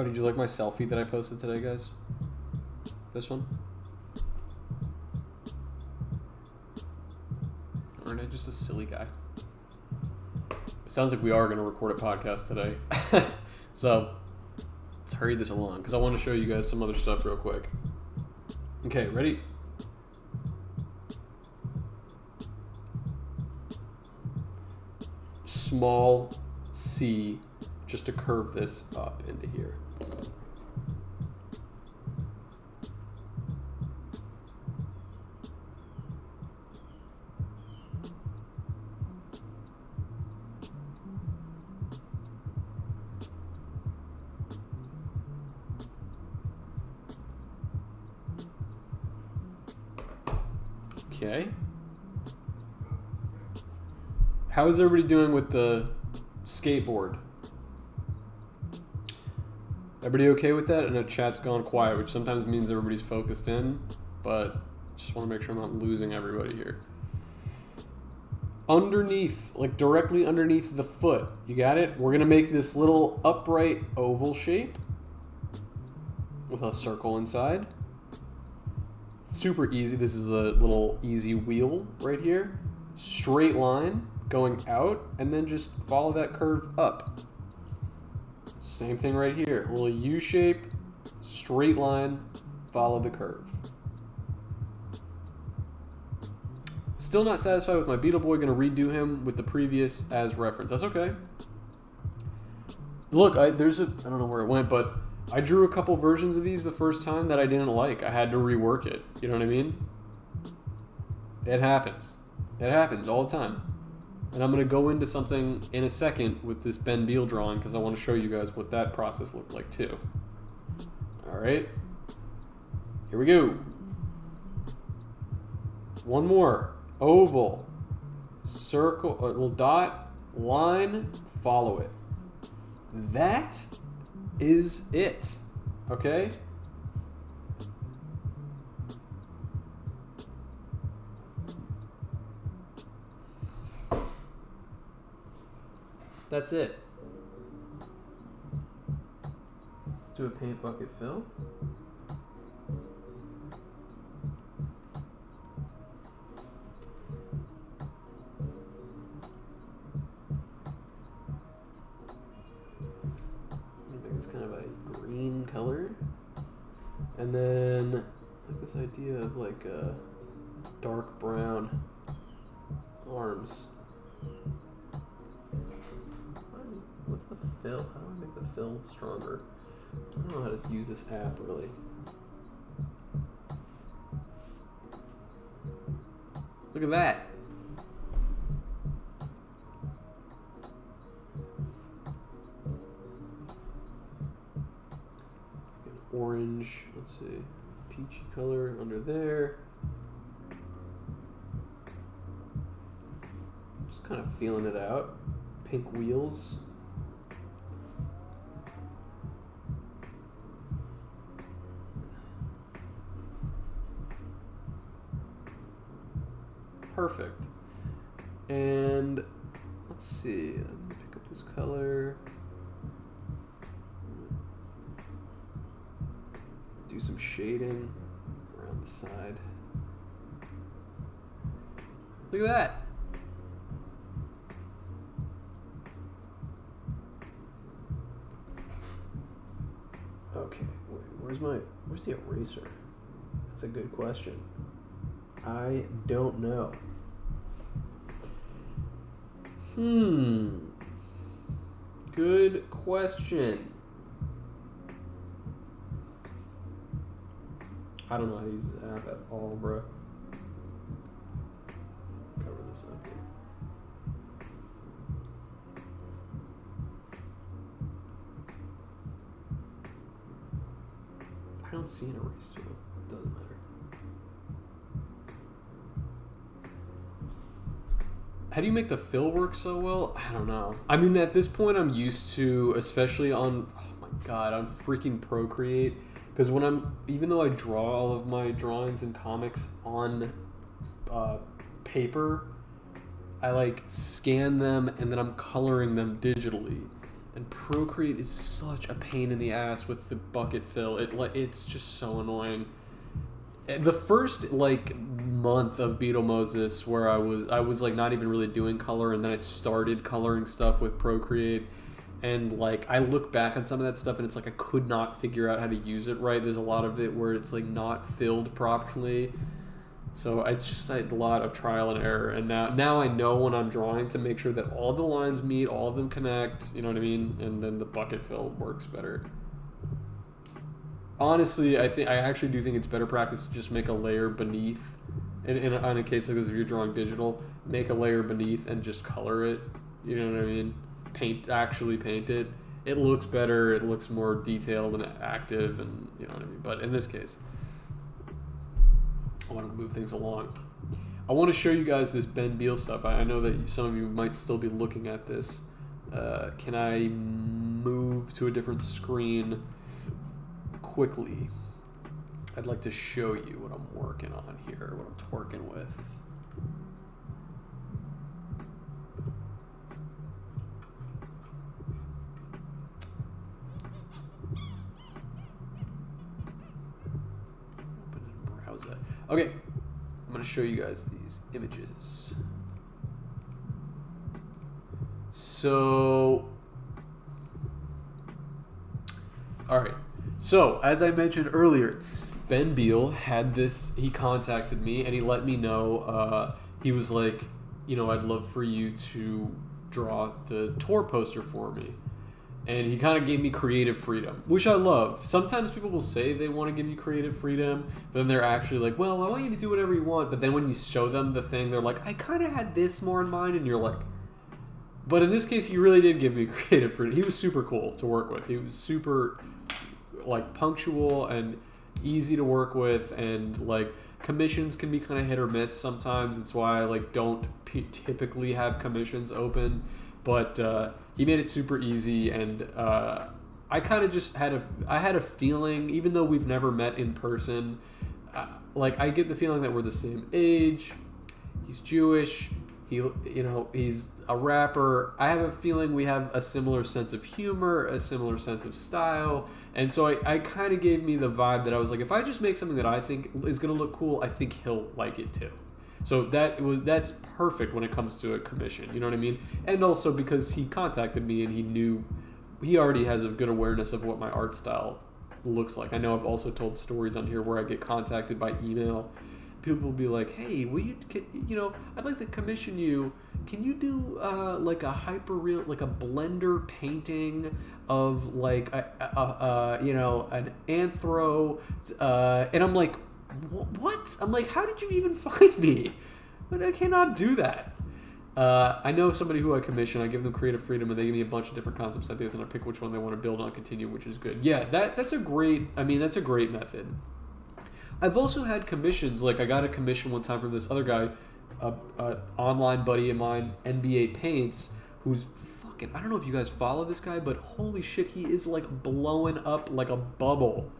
Oh, did you like my selfie that I posted today, guys? This one? Or am I just a silly guy? It sounds like we are going to record a podcast today. So, let's hurry this along because I want to show you guys some other stuff real quick. Okay, ready? Small C, just to curve this up into here. Okay. How is everybody doing with the skateboard? Everybody okay with that? I know chat's gone quiet, which sometimes means everybody's focused in, but just want to make sure I'm not losing everybody here. Underneath, like directly underneath the foot, you got it? We're going to make this little upright oval shape with a circle inside. Super easy. This is a little easy wheel right here. Straight line going out, and then just follow that curve up. Same thing right here. A little U shape, straight line, follow the curve. Still not satisfied with my Beetle Boy. Going to redo him with the previous as reference. That's okay. Look, I don't know where it went, but I drew a couple versions of these the first time that I didn't like. I had to rework it. You know what I mean? It happens. It happens all the time. And I'm going to go into something in a second with this Ben Beal drawing because I want to show you guys what that process looked like too. All right. Here we go. One more. Oval. Circle. A little dot. Line. Follow it. That is it. Okay? That's it. Let's do a paint bucket fill. Make this kind of a green color. And then like this idea of like a dark brown arms. What's the fill? How do I make the fill stronger? I don't know how to use this app really. Look at that. An orange, let's see, peachy color under there. Just kind of feeling it out. Pink wheels. Perfect. And let's see, let me pick up this color. Do some shading around the side. Look at that. Okay, wait, where's the eraser? That's a good question. I don't know. Good question. I don't know how to use this app at all, bro. Cover this up here. I don't see an erase tool. It doesn't matter. How do you make the fill work so well? I don't know. I mean, at this point, I'm used to, especially on, oh my god, on freaking Procreate. Because even though I draw all of my drawings and comics on paper, I like scan them and then I'm coloring them digitally. And Procreate is such a pain in the ass with the bucket fill. It's just so annoying. The first like month of Beetle Moses, where I was like not even really doing color, and then I started coloring stuff with Procreate, and like I look back on some of that stuff, and it's like I could not figure out how to use it right. There's a lot of it where it's like not filled properly. So it's just a lot of trial and error, and now I know when I'm drawing to make sure that all the lines meet, all of them connect, you know what I mean? And then the bucket fill works better. Honestly, I actually do think it's better practice to just make a layer beneath. On a case like this, if you're drawing digital, make a layer beneath and just color it. You know what I mean? Actually paint it. It looks better, it looks more detailed and active, and you know what I mean? But in this case, I want to move things along. I want to show you guys this Ben Beal stuff. I know that some of you might still be looking at this. Can I move to a different screen quickly? I'd like to show you what I'm working on here, what I'm twerking with. Open and browse it. Okay, I'm going to show you guys these images. So, all right. So, as I mentioned earlier, Ben Beal had this, he contacted me and he let me know, he was like, you know, I'd love for you to draw the tour poster for me. And he kind of gave me creative freedom, which I love. Sometimes people will say they want to give you creative freedom, but then they're actually like, well, I want you to do whatever you want. But then when you show them the thing, they're like, I kind of had this more in mind. And you're like, but in this case, he really did give me creative freedom. He was super cool to work with. He was super like punctual and easy to work with, and like commissions can be kind of hit or miss sometimes. It's why I like don't typically have commissions open, but he made it super easy, and I kind of just had a feeling, even though we've never met in person, like I get the feeling that we're the same age. He's Jewish. He's a rapper. I have a feeling we have a similar sense of humor, a similar sense of style. And so I kind of gave me the vibe that I was like, if I just make something that I think is going to look cool, I think he'll like it too. So that's perfect when it comes to a commission. You know what I mean? And also because he contacted me and he already has a good awareness of what my art style looks like. I know I've also told stories on here where I get contacted by email. People will be like, hey, I'd like to commission you. Can you do like a hyper-real, like a Blender painting of like an anthro? And I'm like, what? I'm like, how did you even find me? But I cannot do that. I know somebody who I commission. I give them creative freedom, and they give me a bunch of different concepts, ideas, and I pick which one they want to build on, continue, which is good. Yeah, that's a great method. I've also had commissions, like I got a commission one time from this other guy, an online buddy of mine, NBA Paints, who's fucking, I don't know if you guys follow this guy, but holy shit, he is like blowing up like a bubble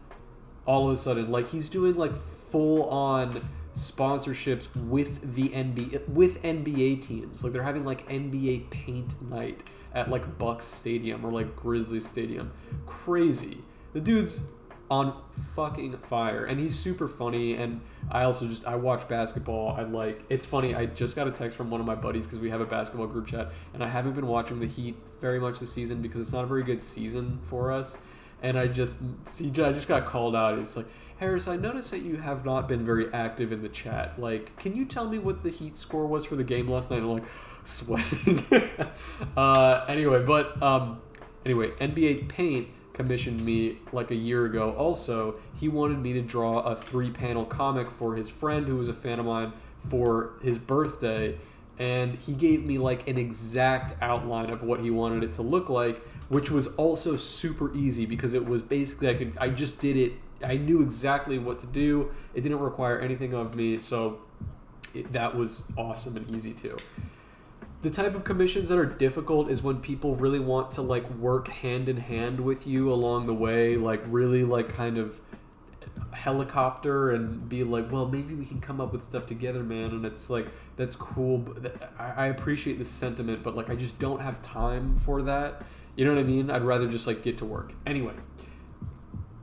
all of a sudden. Like he's doing like full on sponsorships with the NBA teams. Like they're having like NBA paint night at like Bucks Stadium or like Grizzlies Stadium. Crazy. The dude's on fucking fire, and he's super funny. And I watch basketball. It's funny, I just got a text from one of my buddies because we have a basketball group chat, and I haven't been watching the Heat very much this season because it's not a very good season for us. And I just got called out. It's like, Harris, I noticed that you have not been very active in the chat. Like, can you tell me what the Heat score was for the game last night? And I'm like sweating. Anyway, NBA Paint commissioned me like a year ago. Also, he wanted me to draw a 3-panel comic for his friend who was a fan of mine for his birthday, and he gave me like an exact outline of what he wanted it to look like, which was also super easy because it was basically I just did it. I knew exactly what to do. It didn't require anything of me, so that was awesome and easy too. The type of commissions that are difficult is when people really want to like work hand in hand with you along the way, like really like kind of helicopter and be like, well, maybe we can come up with stuff together, man. And it's like, that's cool. But I appreciate the sentiment, but like I just don't have time for that. You know what I mean? I'd rather just like get to work. Anyway,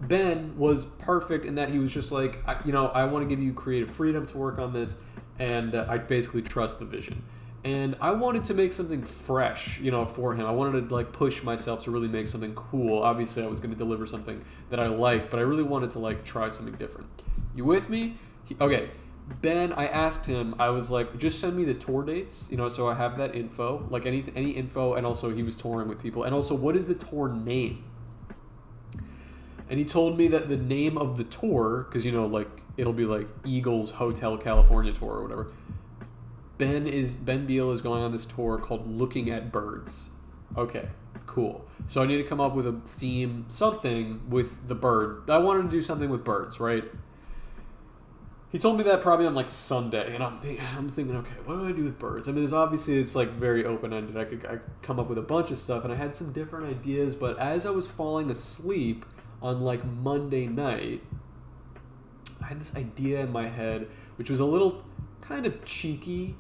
Ben was perfect in that he was just like, I want to give you creative freedom to work on this, and I basically trust the vision. And I wanted to make something fresh, for him. I wanted to like push myself to really make something cool. Obviously, I was going to deliver something that I like, but I really wanted to like try something different. You with me? Okay. Ben, I asked him, I was like, just send me the tour dates, so I have that info, like any info, and also he was touring with people, and also what is the tour name? And he told me that the name of the tour, because like it'll be like Eagles Hotel California tour or whatever. Ben Beal is going on this tour called Looking at Birds. Okay, cool. So I need to come up with a theme, something with the bird. I wanted to do something with birds, right? He told me that probably on like Sunday, and I'm thinking, okay, what do I do with birds? I mean, it's like very open-ended. I could come up with a bunch of stuff, and I had some different ideas, but as I was falling asleep on like Monday night, I had this idea in my head, which was a little kind of cheeky.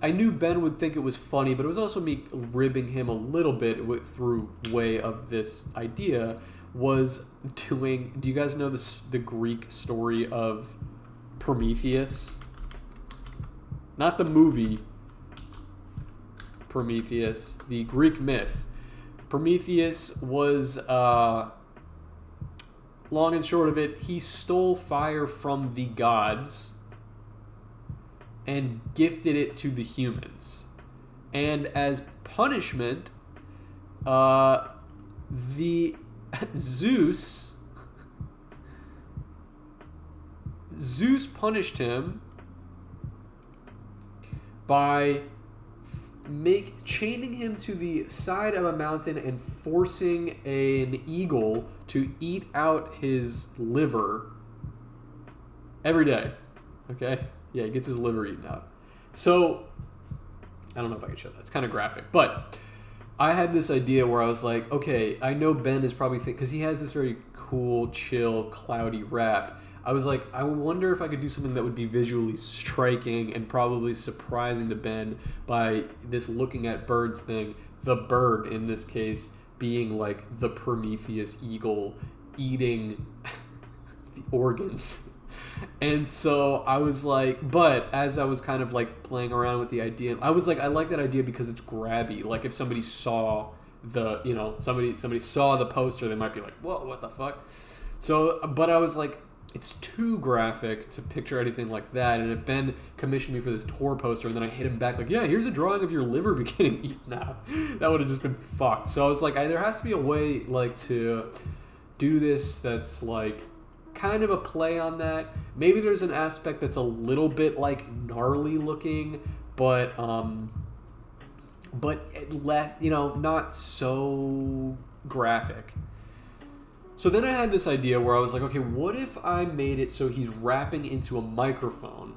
I knew Ben would think it was funny, but it was also me ribbing him a little bit through way of this idea, was doing, do you guys know the Greek story of Prometheus? Not the movie Prometheus, the Greek myth. Prometheus was, long and short of it, he stole fire from the gods and gifted it to the humans. And as punishment, the Zeus punished him by chaining him to the side of a mountain and forcing an eagle to eat out his liver every day. Okay? Yeah, he gets his liver eaten out. So, I don't know if I can show that. It's kind of graphic. But I had this idea where I was like, okay, I know Ben is probably because he has this very cool, chill, cloudy rap. I was like, I wonder if I could do something that would be visually striking and probably surprising to Ben by this looking at birds thing. The bird, in this case, being like the Prometheus eagle eating the organs. And so I was like, but as I was kind of like playing around with the idea, I was like, I like that idea because it's grabby. Like if somebody saw somebody saw the poster, they might be like, whoa, what the fuck? So, but I was like, it's too graphic to picture anything like that. And if Ben commissioned me for this tour poster and then I hit him back like, yeah, here's a drawing of your liver getting eaten out, that would have just been fucked. So I was like, there has to be a way like to do this that's like kind of a play on that. Maybe there's an aspect that's a little bit like gnarly looking, but less, not so graphic. So then I had this idea where I was like, okay, what if I made it so he's rapping into a microphone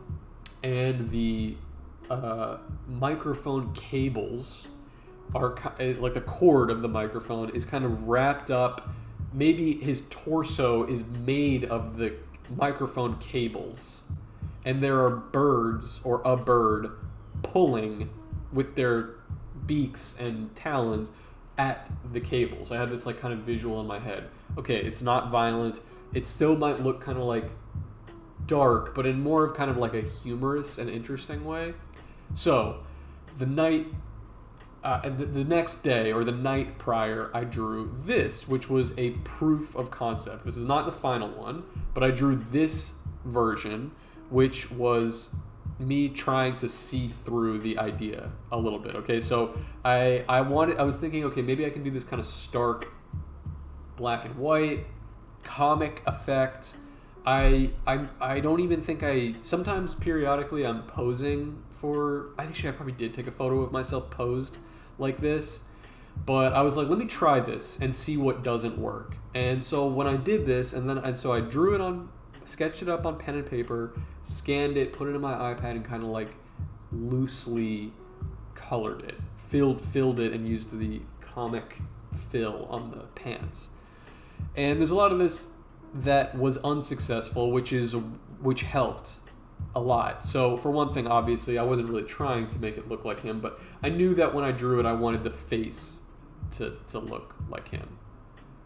and the microphone cables are like the cord of the microphone is kind of wrapped up. Maybe his torso is made of the microphone cables, and there are birds or a bird pulling with their beaks and talons at the cables. I had this like kind of visual in my head. Okay, it's not violent. It still might look kind of like dark, but in more of kind of like a humorous and interesting way. So the night the next day or the night prior, I drew this, which was a proof of concept. This is not the final one, but I drew this version, which was me trying to see through the idea a little bit. Okay, so I was thinking, okay, maybe I can do this kind of stark black and white comic effect. I don't even think sometimes periodically I'm posing for, I probably did take a photo of myself posed like this, but I was like, let me try this and see what doesn't work. And so when I did this, and so I drew it sketched it up on pen and paper, scanned it, put it in my iPad, and kind of like loosely colored it, filled it, and used the comic fill on the pants. And there's a lot of this that was unsuccessful, which helped a lot. So for one thing, obviously, I wasn't really trying to make it look like him, but I knew that when I drew it, I wanted the face to look like him.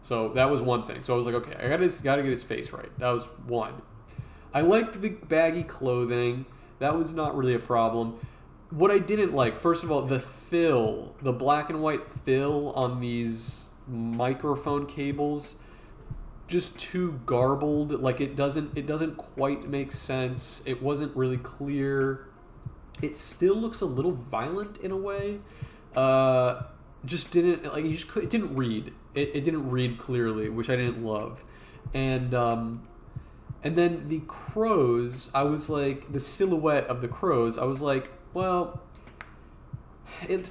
So that was one thing. So I was like, okay, I gotta get his face right. That was one. I liked the baggy clothing. That was not really a problem. What I didn't like, first of all, the fill, the black and white fill on these microphone cables, just too garbled. Like it doesn't quite make sense. It wasn't really clear. It still looks a little violent in a way. Just didn't like it didn't read. It didn't read clearly, which I didn't love. And then the crows, I was like, the silhouette of the crows, I was like, well,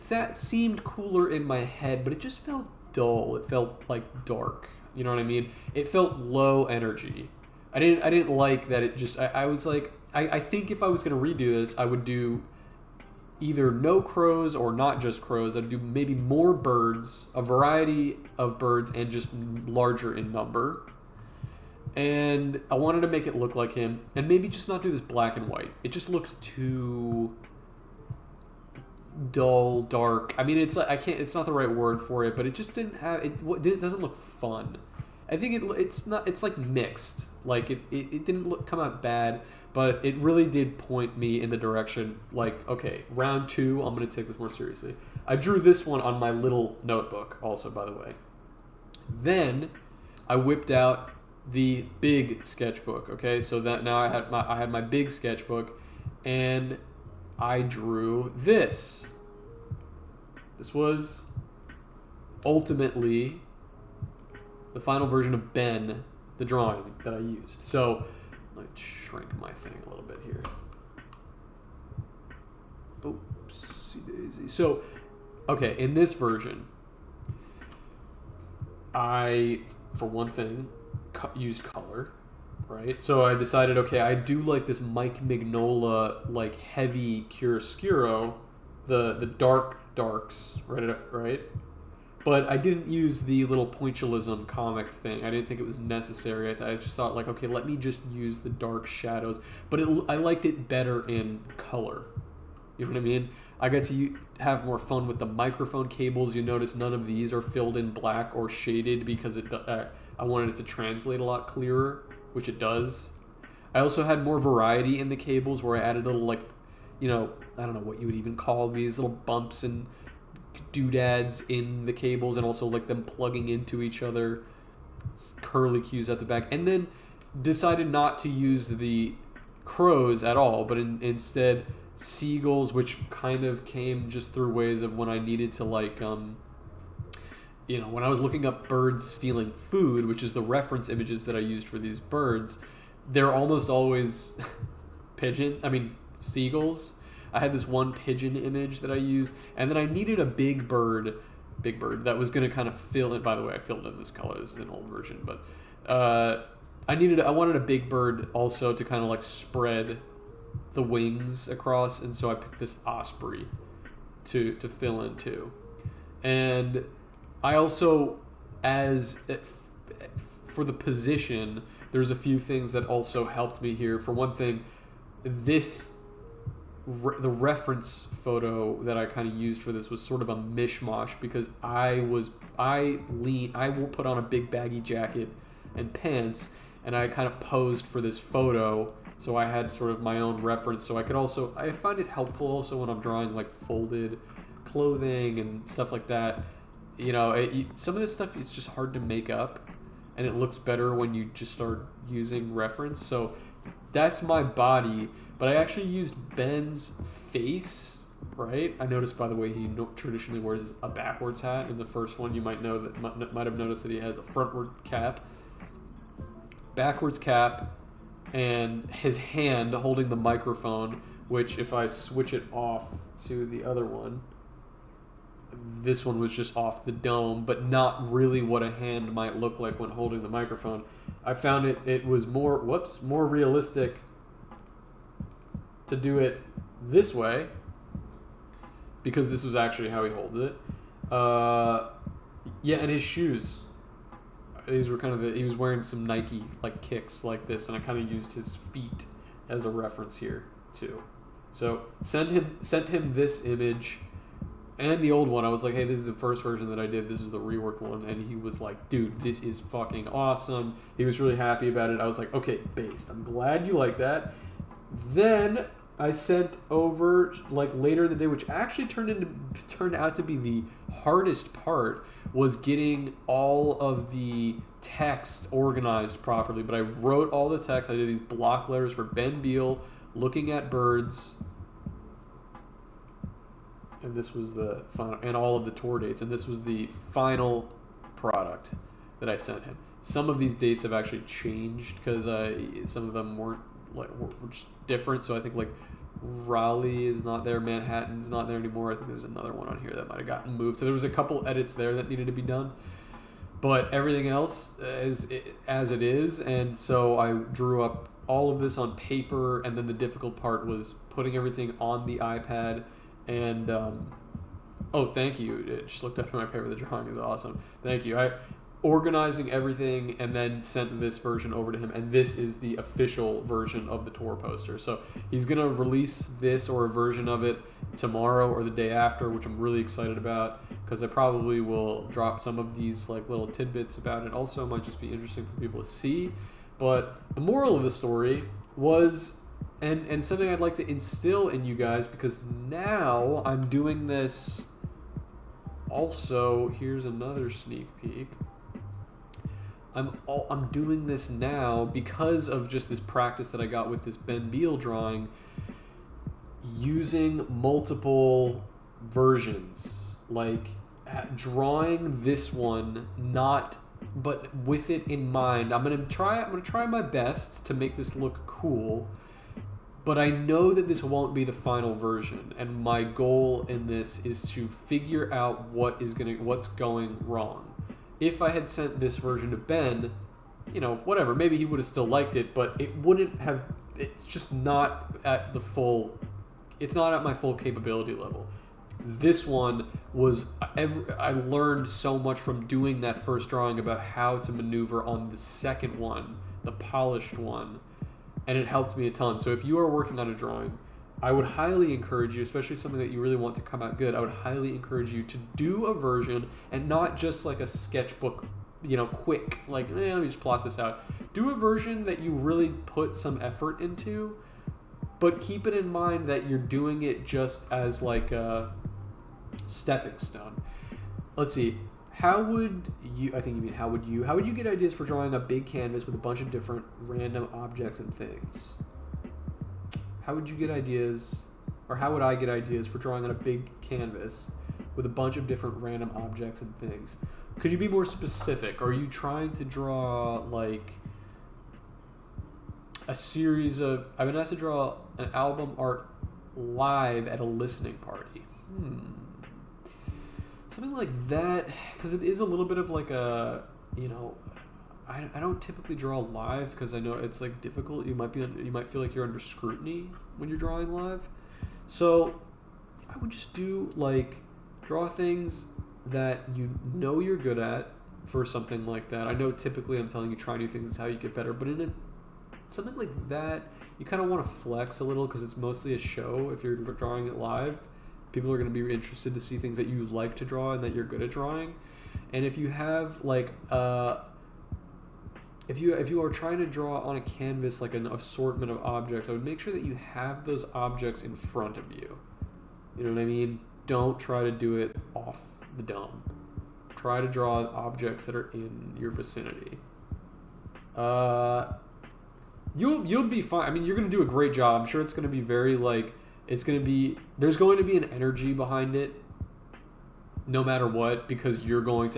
that seemed cooler in my head, but it just felt dull. It felt like dark. You know what I mean? It felt low energy. I didn't like that. It just I was like, I think if I was gonna redo this, I would do either no crows or not just crows. I'd do maybe more birds, a variety of birds, and just larger in number. And I wanted to make it look like him, and maybe just not do this black and white. It just looked too dull, dark. I mean, it's like it's not the right word for it, but it just didn't have it. It doesn't look fun. I think it's not. It's like mixed. Like it didn't come out bad, but it really did point me in the direction. Like, okay, round 2, I'm gonna take this more seriously. I drew this one on my little notebook, also, by the way. Then I whipped out the big sketchbook. Okay, so that now I had my big sketchbook, and I drew this. This was ultimately the final version of Ben, the drawing that I used. So let me shrink my thing a little bit here. Oopsie daisy. So, okay, in this version, I, for one thing, used color, right? So I decided, okay, I do like this Mike Mignola, like heavy chiaroscuro, the darks, right? But I didn't use the little pointillism comic thing. I didn't think it was necessary. I just thought, like, okay, let me just use the dark shadows. But I liked it better in color. You know what I mean? I got to have more fun with the microphone cables. You notice none of these are filled in black or shaded because I wanted it to translate a lot clearer, which it does. I also had more variety in the cables where I added little, like, I don't know what you would even call these, little bumps and doodads in the cables, and also like them plugging into each other, curly cues at the back. And then decided not to use the crows at all, but instead seagulls, which kind of came just through ways of when I needed to, like, when I was looking up birds stealing food, which is the reference images that I used for these birds, they're almost always seagulls. I had this one pigeon image that I used, and then I needed a big bird that was going to kind of fill it. By the way, I filled in this color. This is an old version, but I wanted a big bird also to kind of like spread the wings across, and so I picked this osprey to fill in too. And I also, for the position, there's a few things that also helped me here. For one thing, the reference photo that I kind of used for this was sort of a mishmash because I will put on a big baggy jacket and pants, and I kind of posed for this photo, so I had sort of my own reference. So I find it helpful also when I'm drawing like folded clothing and stuff like that. Some of this stuff is just hard to make up, and it looks better when you just start using reference. So that's my body. But I actually used Ben's face, right? I noticed, by the way, he traditionally wears a backwards hat. In the first one, you might have noticed that he has a frontward cap, backwards cap, and his hand holding the microphone, which if I switch it off to the other one, this one was just off the dome, but not really what a hand might look like when holding the microphone. I found it was more realistic to do it this way, because this was actually how he holds it. And his shoes. These were he was wearing some Nike like kicks like this, and I kind of used his feet as a reference here too. So sent him this image. and the old one. I was like, hey, this is the first version that I did. This is the reworked one. And he was like, dude, this is fucking awesome. He was really happy about it. I was like, okay, based. I'm glad you like that. Then I sent over, like, later in the day, which actually turned out to be the hardest part, was getting all of the text organized properly. But I wrote all the text. I did these block letters for Ben Beal, looking at birds. And this was the final, and all of the tour dates. And this was the final product that I sent him. Some of these dates have actually changed because some of them weren't were just different. So I think like Raleigh is not there, Manhattan's not there anymore. I think there's another one on here that might have gotten moved. So there was a couple edits there that needed to be done. But everything else is as it is. And so I drew up all of this on paper. And then the difficult part was putting everything on the iPad. And, oh, thank you. It just looked up in my paper. The drawing is awesome. Thank you. Organizing everything and then sent this version over to him. And this is the official version of the tour poster. So he's going to release this or a version of it tomorrow or the day after, which I'm really excited about because I probably will drop some of these like little tidbits about it. Also, it might just be interesting for people to see. But the moral of the story was... And something I'd like to instill in you guys, because now I'm doing this also. Here's another sneak peek. I'm doing this now because of just this practice that I got with this Ben Beal drawing, using multiple versions, like drawing this one, but with it in mind. I'm gonna try my best to make this look cool. But I know that this won't be the final version, and my goal in this is to figure out what's going wrong. If I had sent this version to Ben, whatever, maybe he would have still liked it, but it wouldn't have. It's just not at the full. It's not at my full capability level. This one was. I learned so much from doing that first drawing about how to maneuver on the second one, the polished one. And it helped me a ton. So if you are working on a drawing, I would highly encourage you, especially something that you really want to come out good, I would highly encourage you to do a version and not just like a sketchbook, quick, like, let me just plot this out. Do a version that you really put some effort into, but keep it in mind that you're doing it just as like a stepping stone. Let's see. How would you get ideas for drawing a big canvas with a bunch of different random objects and things? How would you get ideas, or how would I get ideas for drawing on a big canvas with a bunch of different random objects and things? Could you be more specific? Are you trying to draw like a series of... I've been asked to draw an album art live at a listening party. Something like that, because it is a little bit of like a, I don't typically draw live because I know it's like difficult. You might feel like you're under scrutiny when you're drawing live. So I would just draw things that you're good at for something like that. I know typically I'm telling you try new things, it's how you get better, but in something like that, you kind of want to flex a little because it's mostly a show if you're drawing it live. People are going to be interested to see things that you like to draw and that you're good at drawing. And if you have if you are trying to draw on a canvas like an assortment of objects, I would make sure that you have those objects in front of you. You know what I mean? Don't try to do it off the dome. Try to draw objects that are in your vicinity. You'll be fine. I mean, you're going to do a great job. I'm sure it's going to be very there's going to be an energy behind it no matter what, because there's going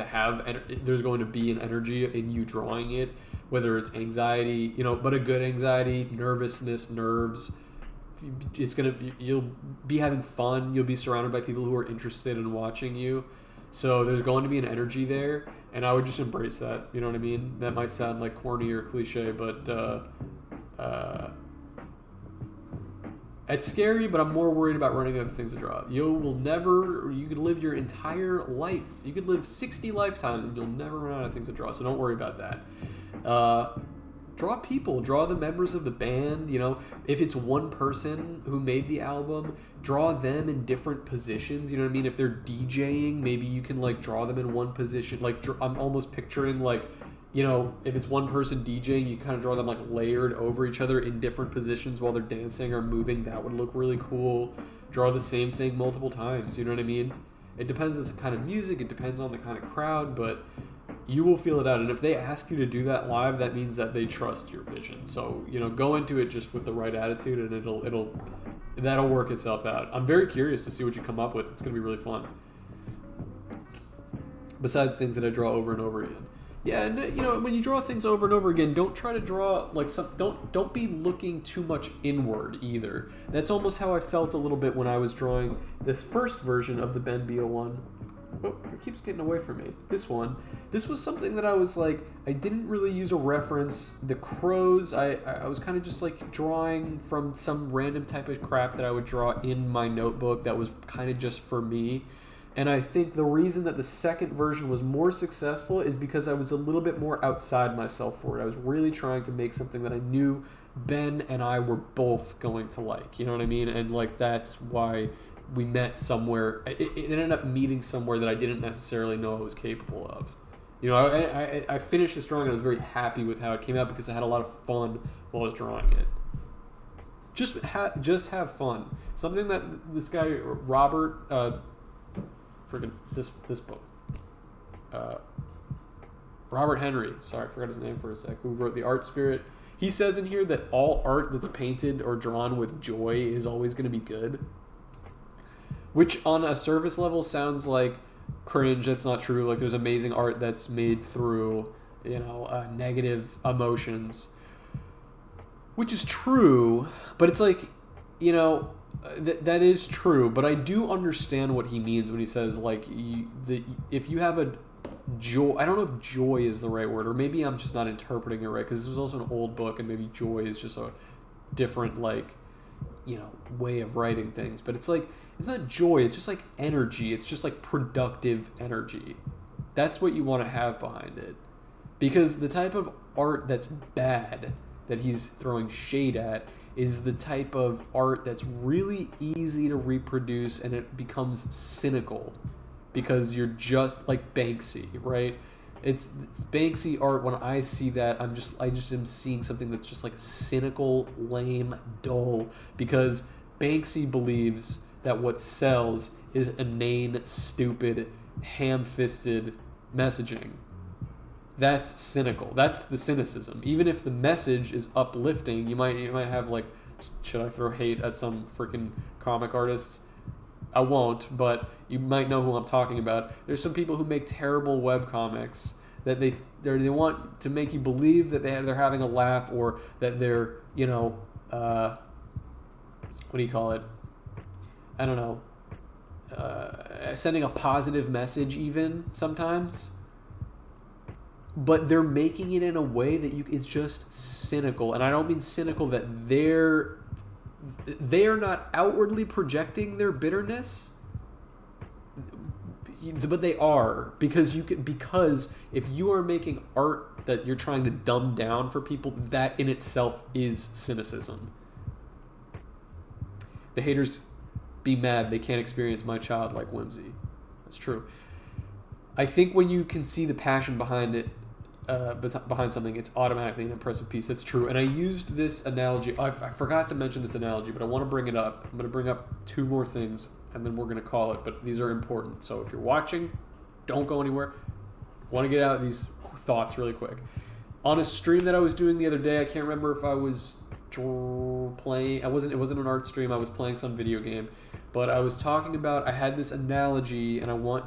to be an energy in you drawing it, whether it's anxiety, but a good anxiety, nervousness, nerves. You'll be having fun. You'll be surrounded by people who are interested in watching you. So there's going to be an energy there, and I would just embrace that. You know what I mean? That might sound like corny or cliche, but it's scary, but I'm more worried about running out of things to draw. You could live your entire life. You could live 60 lifetimes and you'll never run out of things to draw, so don't worry about that. Draw people. Draw the members of the band. If it's one person who made the album, draw them in different positions. You know what I mean? If they're DJing, maybe you can like draw them in one position. Like I'm almost picturing like, you know, if it's one person DJing, you kind of draw them like layered over each other in different positions while they're dancing or moving. That would look really cool. Draw the same thing multiple times. You know what I mean? It depends on the kind of music. It depends on the kind of crowd, but you will feel it out. And if they ask you to do that live, that means that they trust your vision. So, you know, go into it just with the right attitude, and that'll work itself out. I'm very curious to see what you come up with. It's going to be really fun. Besides things that I draw over and over again. Yeah, and you know, when you draw things over and over again, don't try to draw like don't be looking too much inward either. That's almost how I felt a little bit when I was drawing this first version of the Ben Beal one. Oh, it keeps getting away from me. This was something that I was like, I didn't really use a reference. The crows, I was kind of just like drawing from some random type of crap that I would draw in my notebook that was kind of just for me. And I think the reason that the second version was more successful is because I was a little bit more outside myself for it. I was really trying to make something that I knew Ben and I were both going to like. You know what I mean? And like that's why we met somewhere. It ended up meeting somewhere that I didn't necessarily know I was capable of. You know, I finished this drawing and I was very happy with how it came out because I had a lot of fun while I was drawing it. Just have fun. Something that this guy Robert, this book, Robert Henry. Sorry, I forgot his name for a sec. Who wrote The Art Spirit? He says in here that all art that's painted or drawn with joy is always going to be good. Which on a surface level sounds like cringe. That's not true. Like there's amazing art that's made through, you know, negative emotions, which is true. But it's like, you know, that is true. But I do understand what he means when he says like if you have a joy. I don't know if joy is the right word, or maybe I'm just not interpreting it right because this was also an old book, and maybe joy is just a different like, you know, way of writing things. But it's like, it's not joy, it's just like energy. It's just like productive energy. That's what you want to have behind it. Because the type of art that's bad, that he's throwing shade at, is the type of art that's really easy to reproduce, and it becomes cynical. Because you're just like Banksy, right? It's Banksy art. When I see that, I just am seeing something that's just like cynical, lame, dull. Because Banksy believes that what sells is inane, stupid, ham-fisted messaging. That's cynical. That's the cynicism. Even if the message is uplifting, you might have like, should I throw hate at some freaking comic artists? I won't, but you might know who I'm talking about. There's some people who make terrible webcomics that they want to make you believe that they're having a laugh, or that they're, you know, what do you call it? I don't know, sending a positive message even sometimes. But they're making it in a way that it's just cynical. And I don't mean cynical that they are not outwardly projecting their bitterness, but they are, because if you are making art that you're trying to dumb down for people, that in itself is cynicism. The haters be mad they can't experience my childlike whimsy. That's true. I think when you can see the passion behind it, behind something, it's automatically an impressive piece. That's true. And I used this analogy. I forgot to mention this analogy, but I want to bring it up. I'm going to bring up two more things, and then we're going to call it. But these are important. So if you're watching, don't go anywhere. I want to get out these thoughts really quick. On a stream that I was doing the other day, I can't remember if I was playing. It wasn't an art stream. I was playing some video game. But I was talking about, I had this analogy, and I want,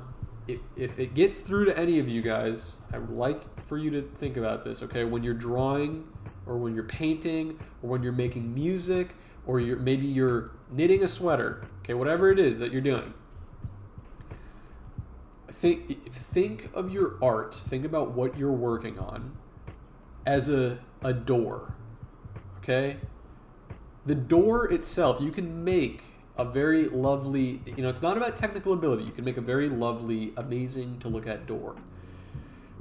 if it gets through to any of you guys, I would like for you to think about this, okay? When you're drawing, or when you're painting, or when you're making music, or maybe you're knitting a sweater, okay, whatever it is that you're doing. Think of your art, think about what you're working on as a door, okay? The door itself, you can make a very lovely, it's not about technical ability. You can make a very lovely, amazing to look at door.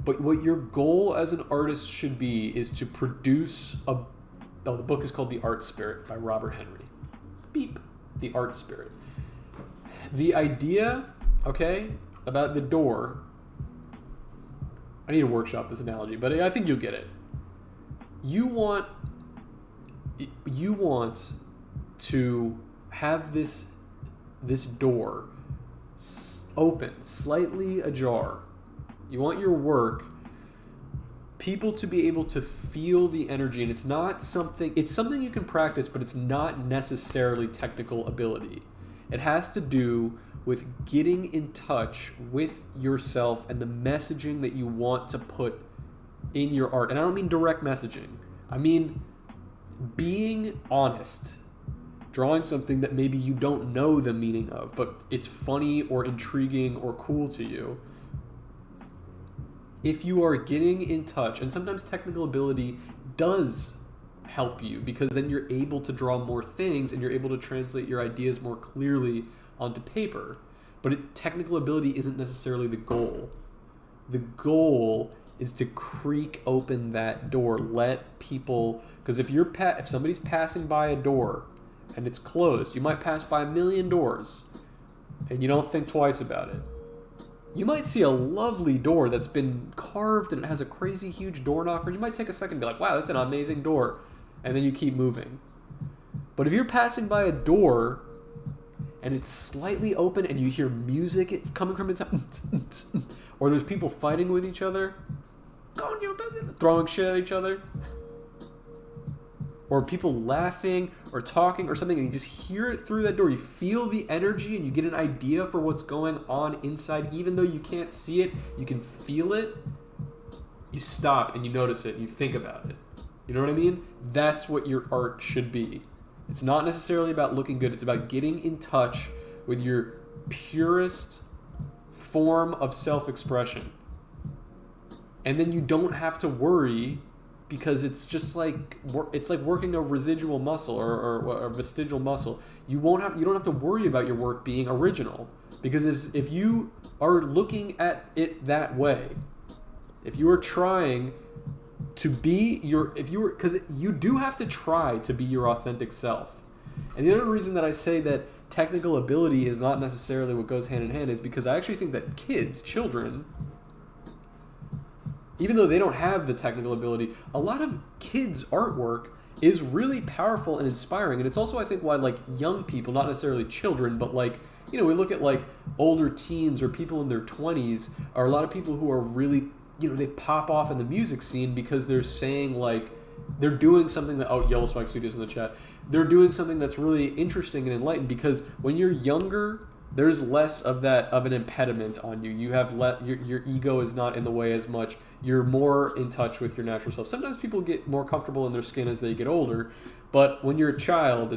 But what your goal as an artist should be is to produce the book is called The Art Spirit by Robert Henry. Beep. The Art Spirit. The idea, okay, about the door, I need to workshop this analogy, but I think you'll get it. You want to have this door open, slightly ajar. You want your work, people to be able to feel the energy, and it's something you can practice, but it's not necessarily technical ability. It has to do with getting in touch with yourself and the messaging that you want to put in your art. And I don't mean direct messaging. I mean being honest. Drawing something that maybe you don't know the meaning of, but it's funny or intriguing or cool to you. If you are getting in touch, and sometimes technical ability does help you, because then you're able to draw more things and you're able to translate your ideas more clearly onto paper. But technical ability isn't necessarily the goal. The goal is to creak open that door, let people, because if somebody's passing by a door and it's closed, you might pass by a million doors and you don't think twice about it. You might see a lovely door that's been carved and it has a crazy huge door knocker. You might take a second and be like, wow, that's an amazing door. And then you keep moving. But if you're passing by a door and it's slightly open and you hear music coming from inside, or there's people fighting with each other, throwing shit at each other, or people laughing or talking or something, and you just hear it through that door. You feel the energy and you get an idea for what's going on inside. Even though you can't see it, you can feel it. You stop and you notice it and you think about it. You know what I mean? That's what your art should be. It's not necessarily about looking good. It's about getting in touch with your purest form of self-expression. And then you don't have to worry, because it's just like working a residual muscle or a vestigial muscle. You don't have to worry about your work being original, because if you are looking at it that way, if you are trying to be because you do have to try to be your authentic self. And the other reason that I say that technical ability is not necessarily what goes hand in hand is because I actually think that children, even though they don't have the technical ability, a lot of kids' artwork is really powerful and inspiring. And it's also, I think, why like young people, not necessarily children, but like, we look at like older teens or people in their 20s, or a lot of people who are really, they pop off in the music scene because they're saying like, they're doing something that, Yellow Spike Studios in the chat, they're doing something that's really interesting and enlightened, because when you're younger, there's less of an impediment on you. You have your ego is not in the way as much. You're more in touch with your natural self. Sometimes people get more comfortable in their skin as they get older, but when you're a child,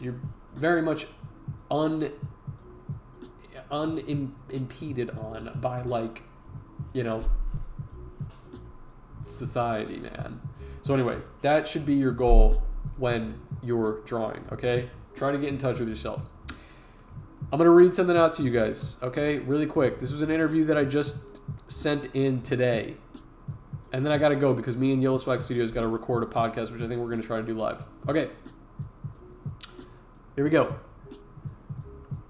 you're very much unimpeded on by society, man. So anyway, that should be your goal when you're drawing, okay? Try to get in touch with yourself. I'm going to read something out to you guys, okay? Really quick. This was an interview that I just sent in today. And then I got to go because me and Yellow Spike Studios got to record a podcast, which I think we're going to try to do live. Okay. Here we go.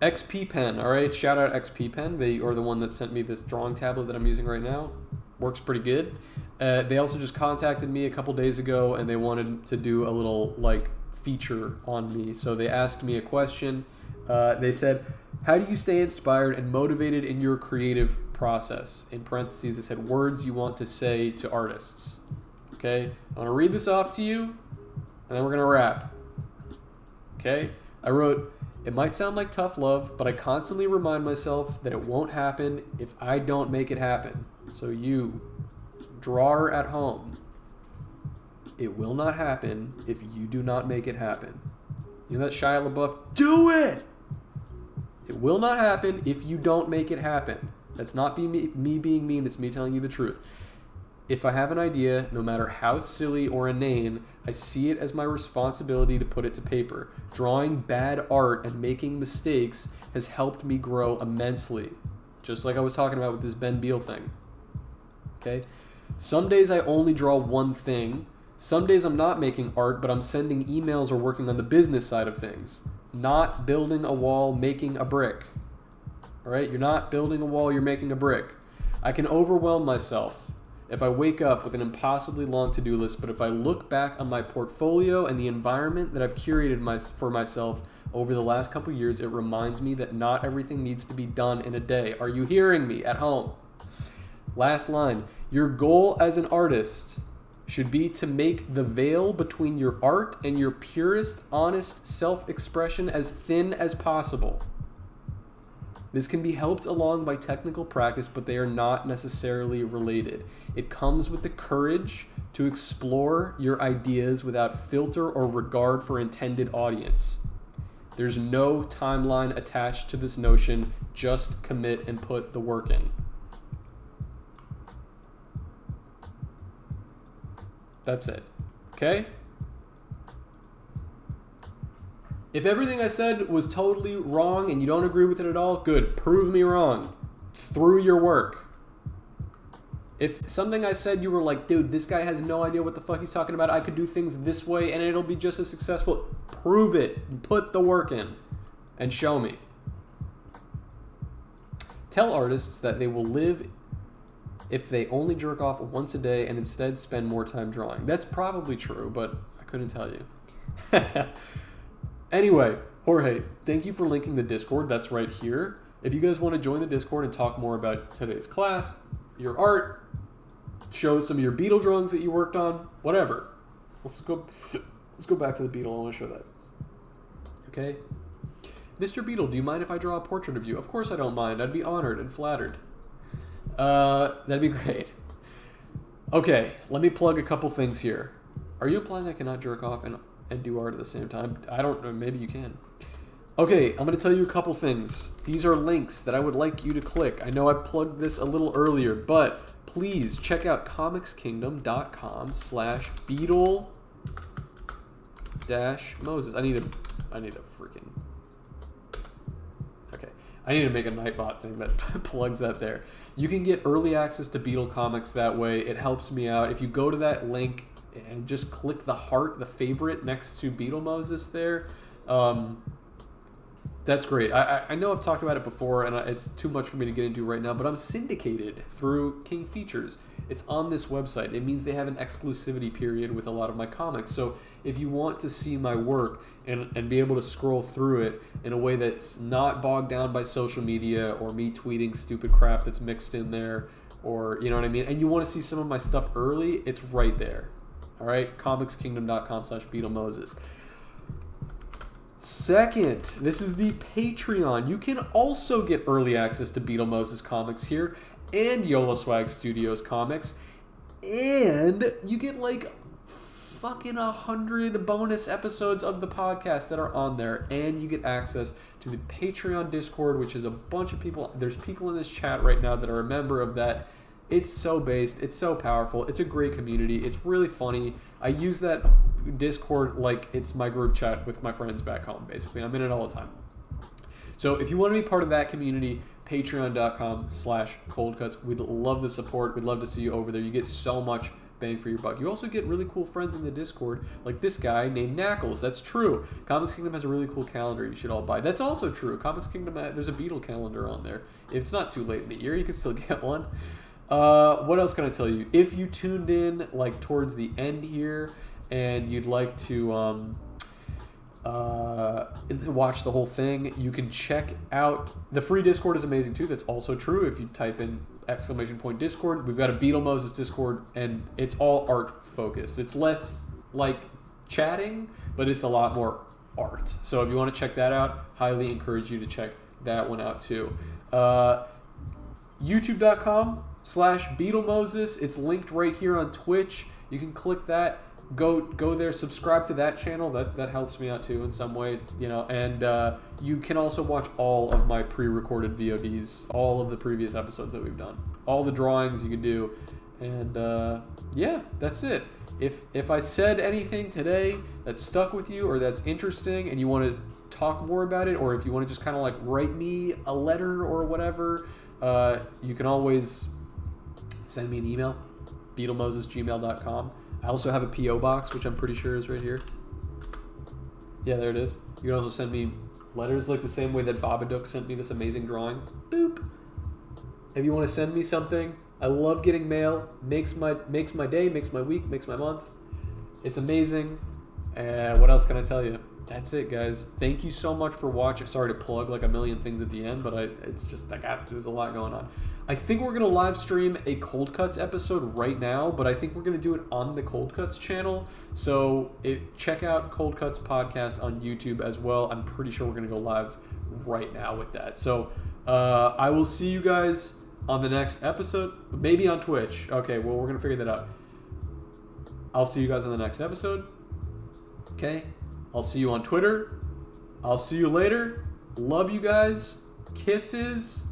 XP Pen, all right? Shout out XP Pen. They are the one that sent me this drawing tablet that I'm using right now. Works pretty good. They also just contacted me a couple days ago, and they wanted to do a little, feature on me. So they asked me a question. They said, how do you stay inspired and motivated in your creative process? In parentheses, they said, words you want to say to artists. Okay? I'm going to read this off to you, and then we're going to wrap. Okay? I wrote, it might sound like tough love, but I constantly remind myself that it won't happen if I don't make it happen. So you, drawer at home, it will not happen if you do not make it happen. You know that Shia LaBeouf, do it! It will not happen if you don't make it happen. That's not me being mean, it's me telling you the truth. If I have an idea, no matter how silly or inane, I see it as my responsibility to put it to paper. Drawing bad art and making mistakes has helped me grow immensely. Just like I was talking about with this Ben Beal thing. Okay? Some days I only draw one thing. Some days I'm not making art, but I'm sending emails or working on the business side of things. Not building a wall, making a brick. All right? You're not building a wall, you're making a brick. I can overwhelm myself if I wake up with an impossibly long to-do list, but if I look back on my portfolio and the environment that I've curated for myself over the last couple years, it reminds me that not everything needs to be done in a day. Are you hearing me at home? Last line. Your goal as an artist should be to make the veil between your art and your purest, honest self-expression as thin as possible. This can be helped along by technical practice, but they are not necessarily related. It comes with the courage to explore your ideas without filter or regard for intended audience. There's no timeline attached to this notion. Just commit and put the work in. That's it. Okay? If everything I said was totally wrong and you don't agree with it at all, good. Prove me wrong through your work. If something I said you were like, dude, this guy has no idea what the fuck he's talking about, I could do things this way and it'll be just as successful, prove it. Put the work in and show me. Tell artists that they will live if they only jerk off once a day and instead spend more time drawing. That's probably true, but I couldn't tell you. Anyway, Jorge, thank you for linking the Discord. That's right here. If you guys want to join the Discord and talk more about today's class, your art, show some of your beetle drawings that you worked on, whatever. Let's go back to the beetle. I want to show that. Okay? Mr. Beetle, do you mind if I draw a portrait of you? Of course I don't mind. I'd be honored and flattered. That'd be great. Okay, let me plug a couple things here. Are you implying I cannot jerk off and do art at the same time? I don't know. Maybe you can. Okay, I'm going to tell you a couple things. These are links that I would like you to click. I know I plugged this a little earlier, but please check out comicskingdom.com/Beetle-Moses. I need a freaking... Okay. I need to make a Nightbot thing that plugs that there. You can get early access to Beetle Comics that way. It helps me out. If you go to that link and just click the heart, the favorite next to Beetle-Moses there, that's great. I know I've talked about it before, and it's too much for me to get into right now, but I'm syndicated through King Features. It's on this website. It means they have an exclusivity period with a lot of my comics. So if you want to see my work and be able to scroll through it in a way that's not bogged down by social media or me tweeting stupid crap that's mixed in there, or, you know what I mean, and you want to see some of my stuff early, it's right there. All right, comicskingdom.com/Beetle-Moses. Second, this is the Patreon. You can also get early access to Beetle-Moses comics here and YOLO Swag Studios comics. And you get like fucking 100 bonus episodes of the podcast that are on there. And you get access to the Patreon Discord, which is a bunch of people. There's people in this chat right now that are a member of that. It's so based. It's so powerful. It's a great community. It's really funny. I use that Discord like it's my group chat with my friends back home, basically. I'm in it all the time. So if you want to be part of that community, patreon.com/coldcuts. We'd love the support. We'd love to see you over there. You get so much bang for your buck. You also get really cool friends in the Discord, like this guy named Knackles. That's true. Comics Kingdom has a really cool calendar you should all buy. That's also true. Comics Kingdom, there's a Beetle calendar on there. If it's not too late in the year, you can still get one. What else can I tell you? If you tuned in like towards the end here and you'd like to watch the whole thing, you can check out the free Discord is amazing too. That's also true. If you type in !Discord, we've got a Beetle-Moses Discord and it's all art focused. It's less like chatting, but it's a lot more art. So if you want to check that out, highly encourage you to check that one out too. YouTube.com/Beetle-Moses. It's linked right here on Twitch. You can click that. Go there, subscribe to that channel. That helps me out too in some way, you know. And you can also watch all of my pre-recorded VODs, all of the previous episodes that we've done, all the drawings you can do. And yeah, that's it. If I said anything today that stuck with you or that's interesting and you want to talk more about it, or if you want to just kind of like write me a letter or whatever, you can always send me an email, beetlemoses@gmail.com. I also have a P.O. box, which I'm pretty sure is right here. Yeah, there it is. You can also send me Letters like the same way that Babadook sent me this amazing drawing. Boop. If you want to send me something, I love getting mail. Makes my day, makes my week, makes my month. It's amazing. What else can I tell you? That's it, guys. Thank you so much for watching. Sorry to plug like a million things at the end, but there's a lot going on. I think we're going to live stream a Cold Cuts episode right now, but I think we're going to do it on the Cold Cuts channel. So check out Cold Cuts podcast on YouTube as well. I'm pretty sure we're going to go live right now with that. So I will see you guys on the next episode, maybe on Twitch. Okay, well, we're going to figure that out. I'll see you guys on the next episode. Okay? I'll see you on Twitter. I'll see you later. Love you guys. Kisses.